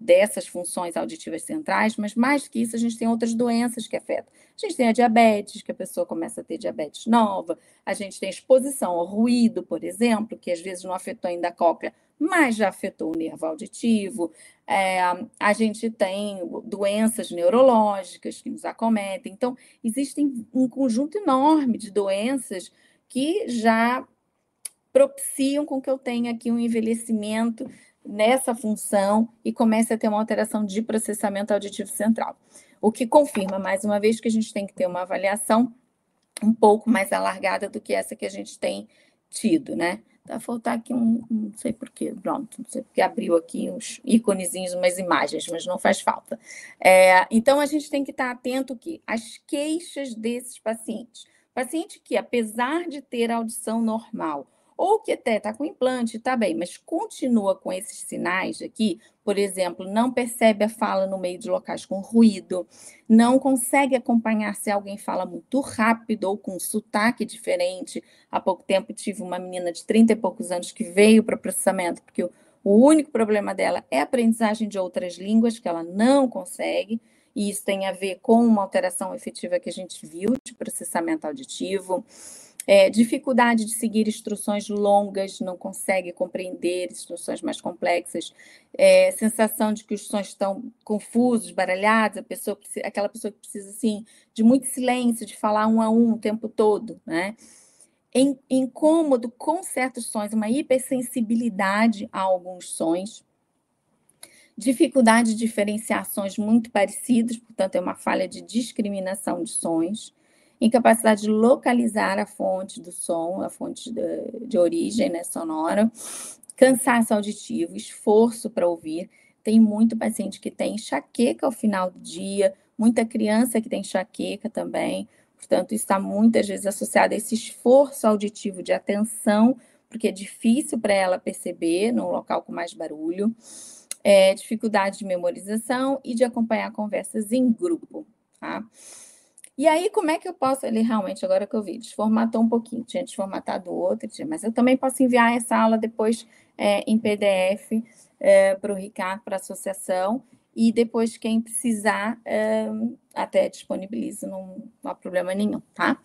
dessas funções auditivas centrais, mas mais do que isso, a gente tem outras doenças que afetam. A gente tem a diabetes, que a pessoa começa a ter diabetes nova, a gente tem exposição ao ruído, por exemplo, que às vezes não afetou ainda a cóclea, mas já afetou o nervo auditivo. A gente tem doenças neurológicas que nos acometem. Então, existem um conjunto enorme de doenças que já propiciam com que eu tenha aqui um envelhecimento nessa função e comece a ter uma alteração de processamento auditivo central. O que confirma, mais uma vez, que a gente tem que ter uma avaliação um pouco mais alargada do que essa que a gente tem tido, né? Vai faltar aqui não sei porquê, pronto, não sei porque abriu aqui uns íconezinhos, umas imagens, mas não faz falta. Então, a gente tem que estar atento que as queixas desses pacientes, paciente que, apesar de ter audição normal, ou que até está com implante, está bem, mas continua com esses sinais aqui, por exemplo, não percebe a fala no meio de locais com ruído, não consegue acompanhar se alguém fala muito rápido ou com um sotaque diferente. Há pouco tempo tive uma menina de 30 e poucos anos que veio para o processamento, porque o único problema dela é a aprendizagem de outras línguas, que ela não consegue, e isso tem a ver com uma alteração efetiva que a gente viu de processamento auditivo. Dificuldade de seguir instruções longas, não consegue compreender instruções mais complexas, sensação de que os sons estão confusos, baralhados, aquela pessoa que precisa assim, de muito silêncio, de falar um a um o tempo todo, né? Incômodo com certos sons, uma hipersensibilidade a alguns sons, dificuldade de diferenciar sons muito parecidos, portanto, é uma falha de discriminação de sons, incapacidade de localizar a fonte do som, a fonte de origem, né, sonora, cansaço auditivo, esforço para ouvir. Tem muito paciente que tem enxaqueca ao final do dia, muita criança que tem enxaqueca também, portanto, isso está muitas vezes associado a esse esforço auditivo de atenção, porque é difícil para ela perceber num local com mais barulho, dificuldade de memorização e de acompanhar conversas em grupo, tá? E aí, como é que eu posso, ele realmente, agora que eu vi, desformatou um pouquinho, tinha desformatado outro, mas eu também posso enviar essa aula depois em PDF para o Ricardo, para a associação, e depois quem precisar até disponibilizo, não há problema nenhum, tá?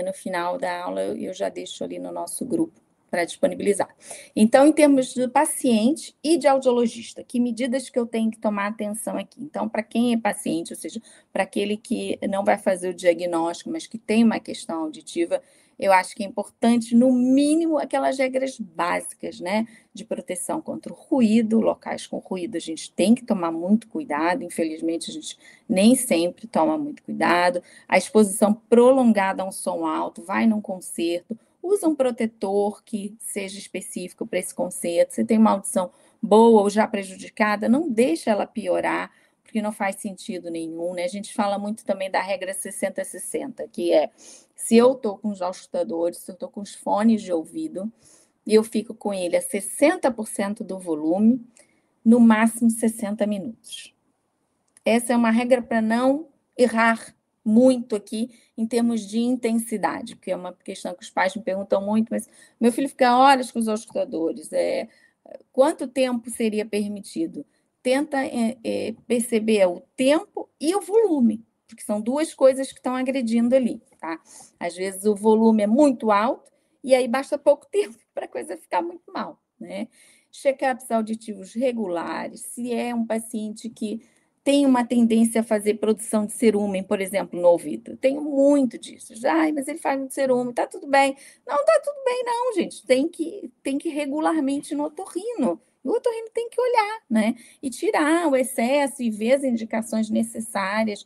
No final da aula eu já deixo ali no nosso grupo para disponibilizar. Então, em termos de paciente e de audiologista, que medidas que eu tenho que tomar atenção aqui? Então, para quem é paciente, ou seja, para aquele que não vai fazer o diagnóstico, mas que tem uma questão auditiva, eu acho que é importante, no mínimo, aquelas regras básicas, né? De proteção contra o ruído, locais com ruído a gente tem que tomar muito cuidado, infelizmente a gente nem sempre toma muito cuidado, a exposição prolongada a um som alto, vai num concerto, usa um protetor que seja específico para esse concerto. Se tem uma audição boa ou já prejudicada, não deixa ela piorar, porque não faz sentido nenhum, né? A gente fala muito também da regra 60-60, que é, se eu estou com os auscultadores, se eu estou com os fones de ouvido, e eu fico com ele a 60% do volume, no máximo 60 minutos. Essa é uma regra para não errar muito aqui em termos de intensidade, porque é uma questão que os pais me perguntam muito, mas meu filho fica horas com os auscultadores, quanto tempo seria permitido? Tenta perceber o tempo e o volume, porque são duas coisas que estão agredindo ali, tá? Às vezes o volume é muito alto e aí basta pouco tempo para a coisa ficar muito mal, né? Check-ups auditivos regulares, se é um paciente que tem uma tendência a fazer produção de cerumen, por exemplo, no ouvido. Tenho muito disso. Ai, mas ele faz muito cerumen, tá tudo bem. Não, tá tudo bem, não, gente. Tem que regularmente no otorrino. O otorrino tem que olhar, né? E tirar o excesso e ver as indicações necessárias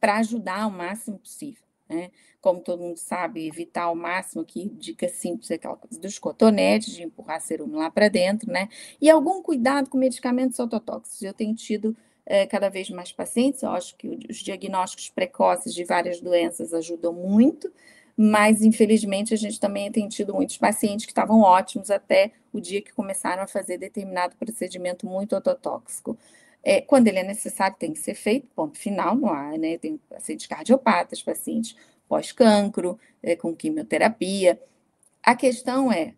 para ajudar o máximo possível, né? Como todo mundo sabe, evitar ao máximo, que dica simples é aquela coisa dos cotonetes, de empurrar cerume lá para dentro, né? E algum cuidado com medicamentos ototóxicos. Eu tenho tido cada vez mais pacientes, eu acho que os diagnósticos precoces de várias doenças ajudam muito, mas infelizmente a gente também tem tido muitos pacientes que estavam ótimos até o dia que começaram a fazer determinado procedimento muito ototóxico. Quando ele é necessário, tem que ser feito, ponto final, não há, né? Tem pacientes cardiopatas, pacientes pós-cancro, com quimioterapia. A questão é,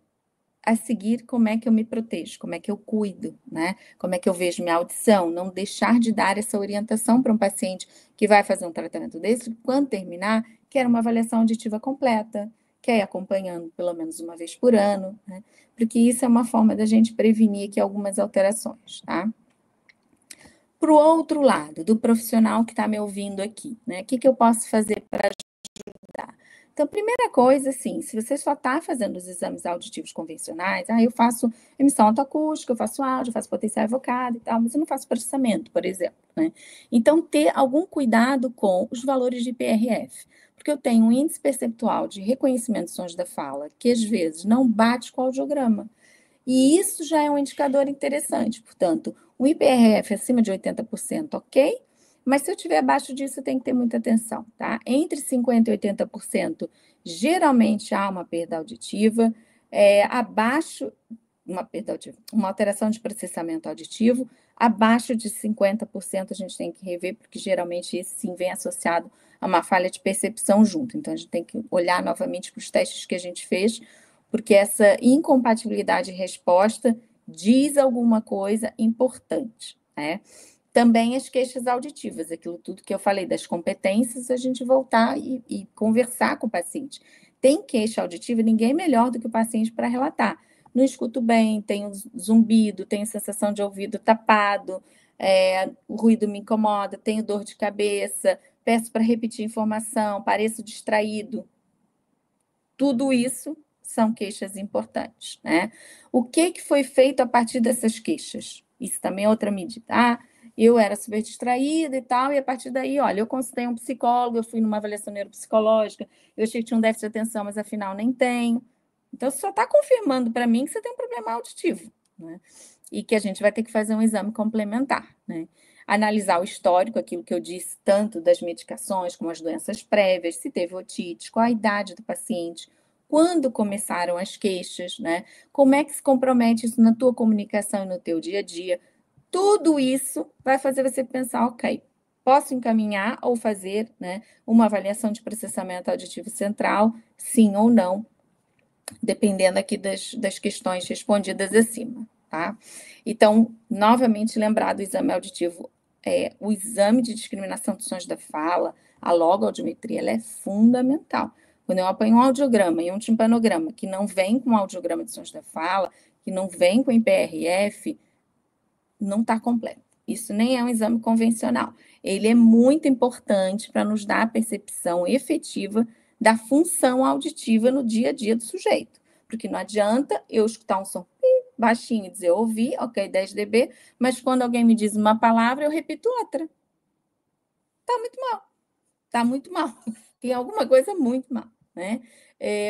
a seguir, como é que eu me protejo, como é que eu cuido, né? Como é que eu vejo minha audição, não deixar de dar essa orientação para um paciente que vai fazer um tratamento desse, quando terminar, quer uma avaliação auditiva completa, quer ir acompanhando pelo menos uma vez por ano, né? Porque isso é uma forma da gente prevenir aqui algumas alterações, tá? Para o outro lado, do profissional que está me ouvindo aqui, né? O que eu posso fazer para ajudar? Então, primeira coisa, assim, se você só está fazendo os exames auditivos convencionais, eu faço emissão autoacústica, eu faço áudio, eu faço potencial evocado e tal, mas eu não faço processamento, por exemplo, né? Então, ter algum cuidado com os valores de PRF, porque eu tenho um índice percentual de reconhecimento de sons da fala que, às vezes, não bate com o audiograma. E isso já é um indicador interessante, portanto, um IPRF acima de 80%, ok? Mas se eu estiver abaixo disso, eu tenho que ter muita atenção, tá? Entre 50% e 80%, geralmente há uma perda auditiva, abaixo, uma alteração de processamento auditivo, abaixo de 50% a gente tem que rever, porque geralmente esse sim vem associado a uma falha de percepção junto. Então, a gente tem que olhar novamente para os testes que a gente fez, porque essa incompatibilidade de resposta diz alguma coisa importante, né? Também as queixas auditivas, aquilo tudo que eu falei das competências, a gente voltar e conversar com o paciente. Tem queixa auditiva, ninguém melhor do que o paciente para relatar. Não escuto bem, tenho zumbido, tenho sensação de ouvido tapado, o ruído me incomoda, tenho dor de cabeça, peço para repetir informação, pareço distraído. Tudo isso são queixas importantes, né? O que foi feito a partir dessas queixas? Isso também é outra medida. Eu era super distraída e tal, e a partir daí, olha, eu consultei um psicólogo, eu fui numa avaliação neuropsicológica, eu achei que tinha um déficit de atenção, mas afinal nem tenho. Então, só está confirmando para mim que você tem um problema auditivo, né? E que a gente vai ter que fazer um exame complementar, né? Analisar o histórico, aquilo que eu disse, tanto das medicações como as doenças prévias, se teve otite, qual a idade do paciente, quando começaram as queixas, né? Como é que se compromete isso na tua comunicação e no teu dia a dia? Tudo isso vai fazer você pensar, ok, posso encaminhar ou fazer, né, uma avaliação de processamento auditivo central, sim ou não, dependendo aqui das questões respondidas acima, tá? Então, novamente, lembrar do exame auditivo, o exame de discriminação de sons da fala, a logoaudiometria, ela é fundamental. Quando eu apanho um audiograma e um timpanograma que não vem com audiograma de sons da fala, que não vem com IPRF, não está completo. Isso nem é um exame convencional. Ele é muito importante para nos dar a percepção efetiva da função auditiva no dia a dia do sujeito. Porque não adianta eu escutar um som baixinho e dizer ouvi, ok, 10 dB, mas quando alguém me diz uma palavra, eu repito outra. Está muito mal. Está muito mal. Tem alguma coisa muito mal, né?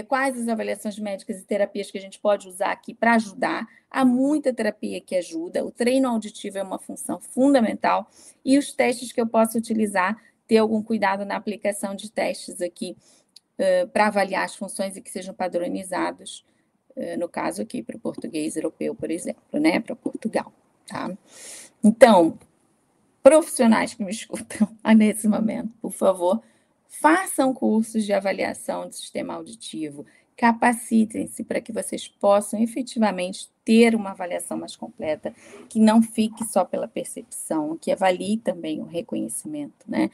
Quais as avaliações médicas e terapias que a gente pode usar aqui para ajudar? Há muita terapia que ajuda, o treino auditivo é uma função fundamental, e os testes que eu posso utilizar, ter algum cuidado na aplicação de testes aqui para avaliar as funções e que sejam padronizados, no caso aqui para o português europeu, por exemplo, né? Para Portugal, tá? Então, profissionais que me escutam nesse momento, por favor, façam cursos de avaliação de sistema auditivo, capacitem-se para que vocês possam efetivamente ter uma avaliação mais completa, que não fique só pela percepção, que avalie também o reconhecimento, né?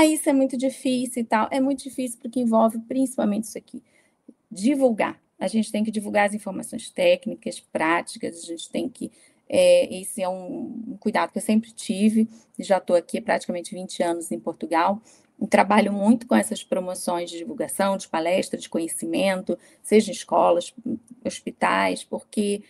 Isso é muito difícil e tal. É muito difícil porque envolve principalmente isso aqui, divulgar. A gente tem que divulgar as informações técnicas, práticas, a gente tem que... esse é um cuidado que eu sempre tive, já estou aqui há praticamente 20 anos em Portugal, e trabalho muito com essas promoções de divulgação, de palestra, de conhecimento, seja em escolas, hospitais, porque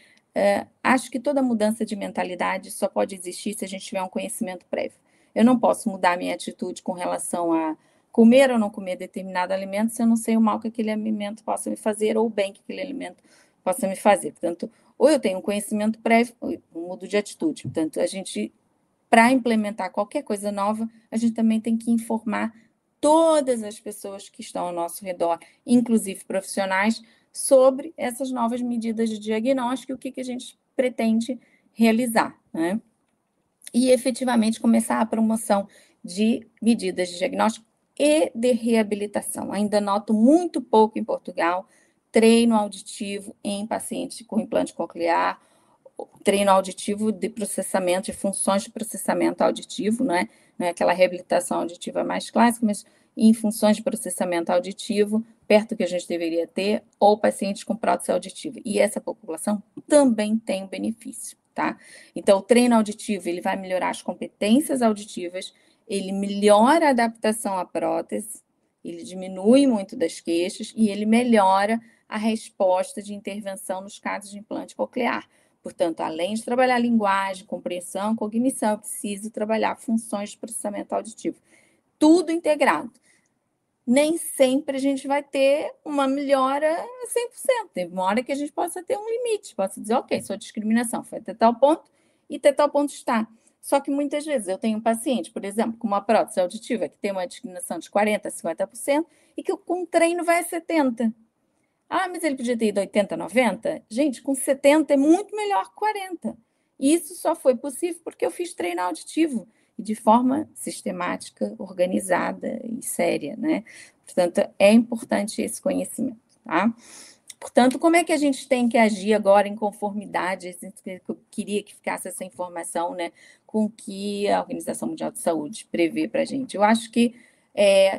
acho que toda mudança de mentalidade só pode existir se a gente tiver um conhecimento prévio. Eu não posso mudar a minha atitude com relação a comer ou não comer determinado alimento se eu não sei o mal que aquele alimento possa me fazer ou o bem que aquele alimento possa me fazer. Portanto, ou eu tenho um conhecimento prévio, ou eu mudo de atitude. Portanto, a gente, para implementar qualquer coisa nova, a gente também tem que informar todas as pessoas que estão ao nosso redor, inclusive profissionais, sobre essas novas medidas de diagnóstico e o que a gente pretende realizar, né? E efetivamente começar a promoção de medidas de diagnóstico e de reabilitação. Ainda noto muito pouco em Portugal treino auditivo em pacientes com implante coclear, treino auditivo de processamento, de funções de processamento auditivo, não é aquela reabilitação auditiva mais clássica, mas em funções de processamento auditivo, perto do que a gente deveria ter, ou pacientes com prótese auditiva. E essa população também tem um benefício, tá? Então, o treino auditivo, ele vai melhorar as competências auditivas, ele melhora a adaptação à prótese, ele diminui muito das queixas e ele melhora a resposta de intervenção nos casos de implante coclear. Portanto, além de trabalhar linguagem, compreensão, cognição, eu preciso trabalhar funções de processamento auditivo. Tudo integrado. Nem sempre a gente vai ter uma melhora 100%. Tem uma hora que a gente possa ter um limite, possa dizer, ok, sua discriminação foi até tal ponto e até tal ponto está. Só que muitas vezes eu tenho um paciente, por exemplo, com uma prótese auditiva que tem uma discriminação de 40% a 50% e que com treino vai a 70%. Mas ele podia ter ido 80%, 90%? Gente, com 70% é muito melhor que 40%. E isso só foi possível porque eu fiz treino auditivo e de forma sistemática, organizada e séria, né? Portanto, é importante esse conhecimento, tá? Portanto, como é que a gente tem que agir agora em conformidade? Eu queria que ficasse essa informação, né, com o que a Organização Mundial de Saúde prevê para a gente. Eu acho que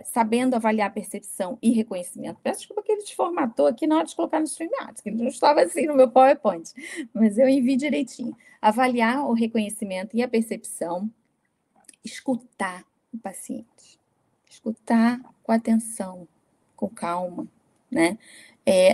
sabendo avaliar percepção e reconhecimento, peço desculpa que ele desformatou aqui na hora de colocar no StreamYard, que ele não estava assim no meu PowerPoint, mas eu envio direitinho. Avaliar o reconhecimento e a percepção, escutar o paciente, escutar com atenção, com calma, né?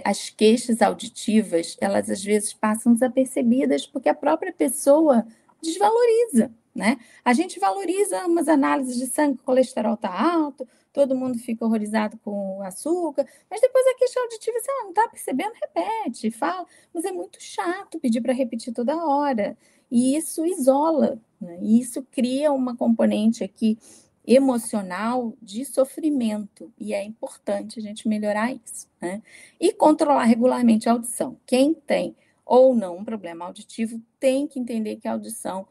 As queixas auditivas, elas às vezes passam desapercebidas porque a própria pessoa desvaloriza, né? A gente valoriza umas análises de sangue, o colesterol está alto, todo mundo fica horrorizado com o açúcar, mas depois a queixa auditiva, se ela não está percebendo, repete, fala, mas é muito chato pedir para repetir toda hora, e isso isola, né? E isso cria uma componente aqui emocional de sofrimento, e é importante a gente melhorar isso, né? E controlar regularmente a audição. Quem tem ou não um problema auditivo tem que entender que a audição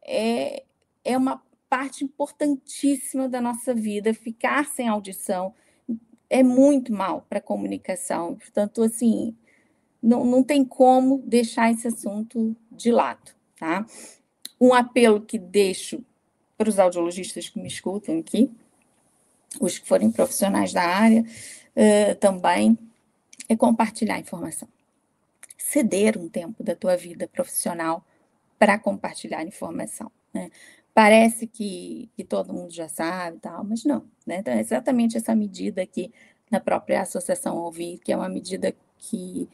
é uma parte importantíssima da nossa vida. Ficar sem audição é muito mal para a comunicação, portanto, assim, não tem como deixar esse assunto de lado, tá? Um apelo que deixo para os audiologistas que me escutam aqui, os que forem profissionais da área, também, é compartilhar informação. Ceder um tempo da tua vida profissional para compartilhar informação, né? Parece que todo mundo já sabe, tal, mas não, né? Então, é exatamente essa medida aqui na própria Associação Ouvir, que é uma medida que,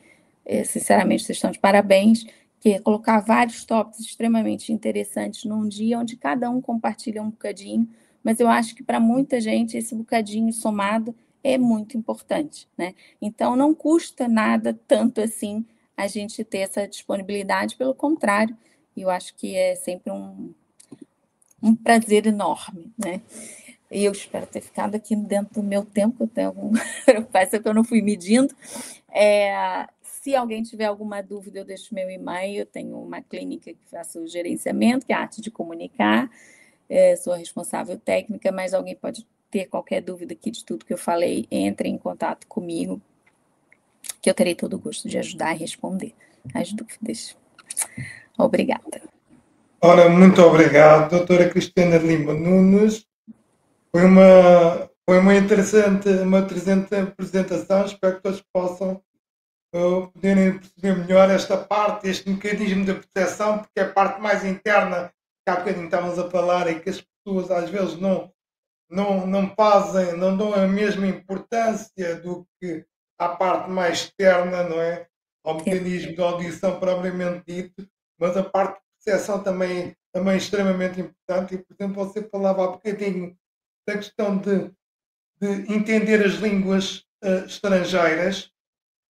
sinceramente, vocês estão de parabéns, que é colocar vários tópicos extremamente interessantes num dia, onde cada um compartilha um bocadinho, mas eu acho que para muita gente esse bocadinho somado é muito importante, né? Então, não custa nada tanto assim a gente ter essa disponibilidade, pelo contrário, eu acho que é sempre um prazer enorme, né? E eu espero ter ficado aqui dentro do meu tempo, eu tenho algum preocupação que eu não fui medindo. Se alguém tiver alguma dúvida, eu deixo meu e-mail, eu tenho uma clínica que faço gerenciamento, que é a arte de comunicar, sou a responsável técnica, mas alguém pode ter qualquer dúvida aqui de tudo que eu falei, entre em contato comigo, que eu terei todo o gosto de ajudar e responder as dúvidas. Obrigada. Ora, muito obrigado, doutora Cristina Lima Nunes. Foi uma interessante apresentação. Espero que todos possam poderem perceber melhor esta parte, este mecanismo de percepção, porque é a parte mais interna, que há bocadinho estávamos a falar, e que as pessoas às vezes não fazem, não dão a mesma importância do que à parte mais externa, não é? Ao mecanismo de audição propriamente dito, mas a parte de percepção também é extremamente importante. E, por exemplo, você falava há bocadinho da questão de entender as línguas estrangeiras.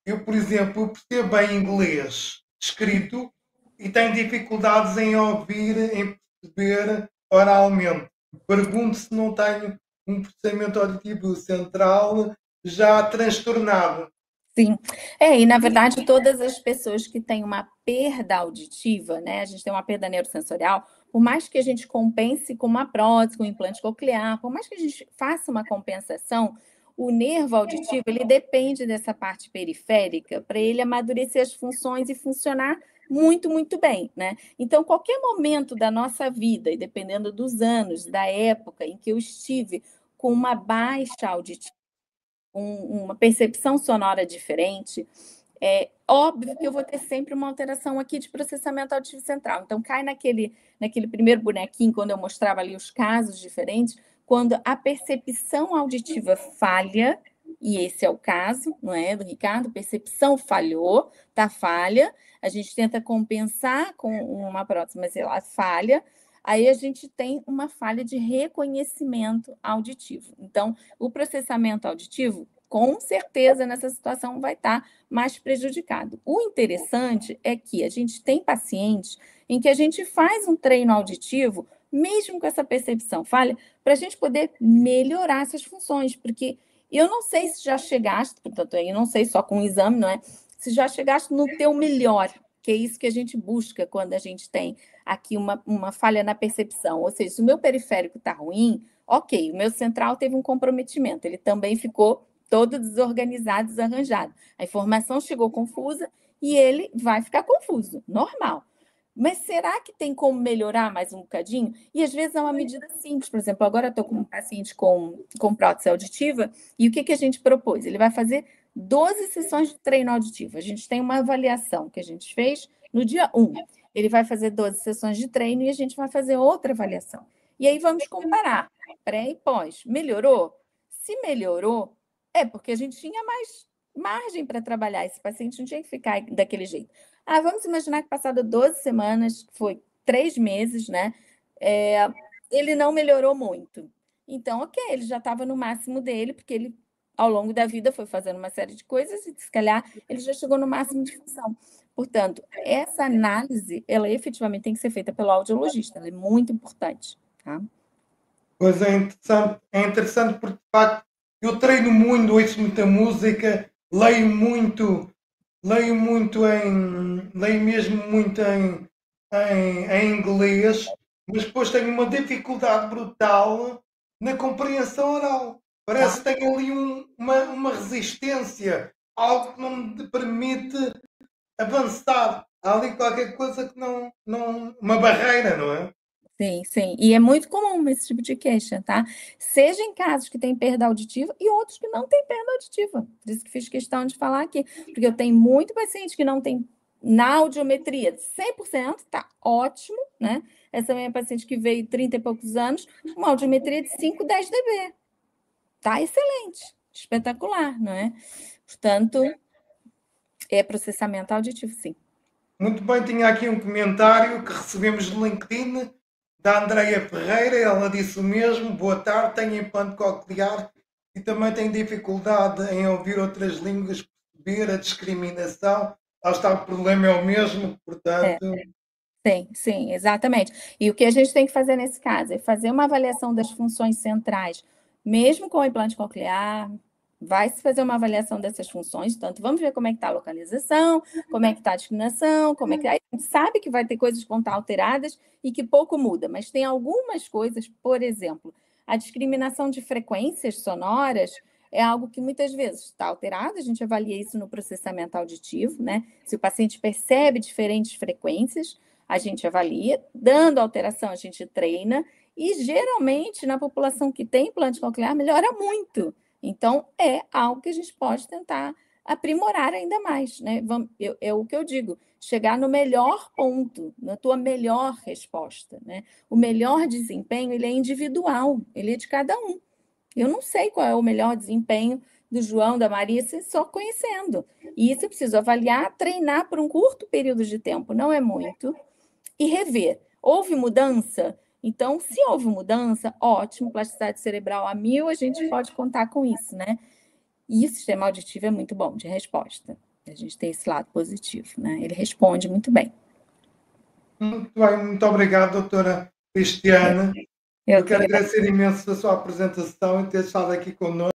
Eu, por exemplo, percebo bem inglês escrito e tenho dificuldades em ouvir, em perceber oralmente. Pergunto se não tenho um processamento auditivo central já transtornado. Sim, e na verdade todas as pessoas que têm uma perda auditiva, né, a gente tem uma perda neurosensorial, por mais que a gente compense com uma prótese, com um implante coclear, por mais que a gente faça uma compensação, o nervo auditivo, ele depende dessa parte periférica para ele amadurecer as funções e funcionar muito, muito bem, né? Então, qualquer momento da nossa vida, e dependendo dos anos, da época em que eu estive com uma baixa auditiva, uma percepção sonora diferente, é óbvio que eu vou ter sempre uma alteração aqui de processamento auditivo central. Então, cai naquele primeiro bonequinho, quando eu mostrava ali os casos diferentes, quando a percepção auditiva falha, e esse é o caso, não é, do Ricardo? Percepção falhou, tá falha, a gente tenta compensar com uma prótese, mas ela falha, aí a gente tem uma falha de reconhecimento auditivo. Então, o processamento auditivo, com certeza, nessa situação vai estar mais prejudicado. O interessante é que a gente tem pacientes em que a gente faz um treino auditivo, mesmo com essa percepção falha, para a gente poder melhorar essas funções, porque eu não sei se já chegaste, portanto, eu não sei só com o exame, não é? Se já chegaste no teu melhor, que é isso que a gente busca quando a gente tem aqui uma falha na percepção. Ou seja, se o meu periférico está ruim, ok, o meu central teve um comprometimento, ele também ficou todo desorganizado, desarranjado. A informação chegou confusa e ele vai ficar confuso, normal. Mas será que tem como melhorar mais um bocadinho? E às vezes é uma medida simples. Por exemplo, agora eu estou com um paciente com prótese auditiva e o que a gente propôs? Ele vai fazer 12 sessões de treino auditivo. A gente tem uma avaliação que a gente fez no dia 1. Ele vai fazer 12 sessões de treino e a gente vai fazer outra avaliação. E aí vamos comparar pré e pós. Melhorou? Se melhorou, é porque a gente tinha mais margem para trabalhar. Esse paciente não tinha que ficar daquele jeito. Vamos imaginar que passado 12 semanas, foi 3 meses, né? Ele não melhorou muito. Então, ok, ele já estava no máximo dele, porque ele, ao longo da vida, foi fazendo uma série de coisas e, se calhar, ele já chegou no máximo de função. Portanto, essa análise, ela efetivamente tem que ser feita pelo audiologista, ela é muito importante, tá? Pois é interessante porque, de facto, eu treino muito, ouço muita música, leio mesmo muito em inglês, mas depois tenho uma dificuldade brutal na compreensão oral. Parece que tenho ali uma resistência, algo que não me permite avançar. Há ali qualquer coisa que não uma barreira, não é? Sim, sim. E é muito comum esse tipo de queixa, tá? Seja em casos que tem perda auditiva e outros que não têm perda auditiva. Por isso que fiz questão de falar aqui. Porque eu tenho muito paciente que não tem na audiometria 100%, tá ótimo, né? Essa minha paciente que veio 30 e poucos anos, uma audiometria de 5, 10 dB. Tá excelente, espetacular, não é? Portanto, é processamento auditivo, sim. Muito bem, tinha aqui um comentário que recebemos no LinkedIn da Andreia Ferreira, ela disse o mesmo: boa tarde, tenho implante coclear e também tenho dificuldade em ouvir outras línguas, perceber a discriminação. Lá está, o problema é o mesmo, portanto... Sim, exatamente. E o que a gente tem que fazer nesse caso é fazer uma avaliação das funções centrais, mesmo com o implante coclear, Vai se fazer uma avaliação dessas funções, tanto vamos ver como é que está a localização, como é que está a discriminação, como é que... A gente sabe que vai ter coisas que vão estar alteradas e que pouco muda, mas tem algumas coisas, por exemplo, a discriminação de frequências sonoras é algo que muitas vezes está alterado, a gente avalia isso no processamento auditivo, né? Se o paciente percebe diferentes frequências, a gente avalia, dando alteração, a gente treina, e geralmente na população que tem implante coclear melhora muito. Então, é algo que a gente pode tentar aprimorar ainda mais, né? É o que eu digo, chegar no melhor ponto, na tua melhor resposta, né? O melhor desempenho, ele é individual, ele é de cada um. Eu não sei qual é o melhor desempenho do João, da Maria, só conhecendo. E isso eu preciso avaliar, treinar por um curto período de tempo, não é muito, e rever. Houve mudança? Então, se houve mudança, ótimo, plasticidade cerebral a 1000, a gente pode contar com isso, né? E o sistema auditivo é muito bom de resposta. A gente tem esse lado positivo, né? Ele responde muito bem. Muito bem, muito obrigado, doutora Cristiana. Eu quero agradecer imenso a sua apresentação e ter estado aqui conosco.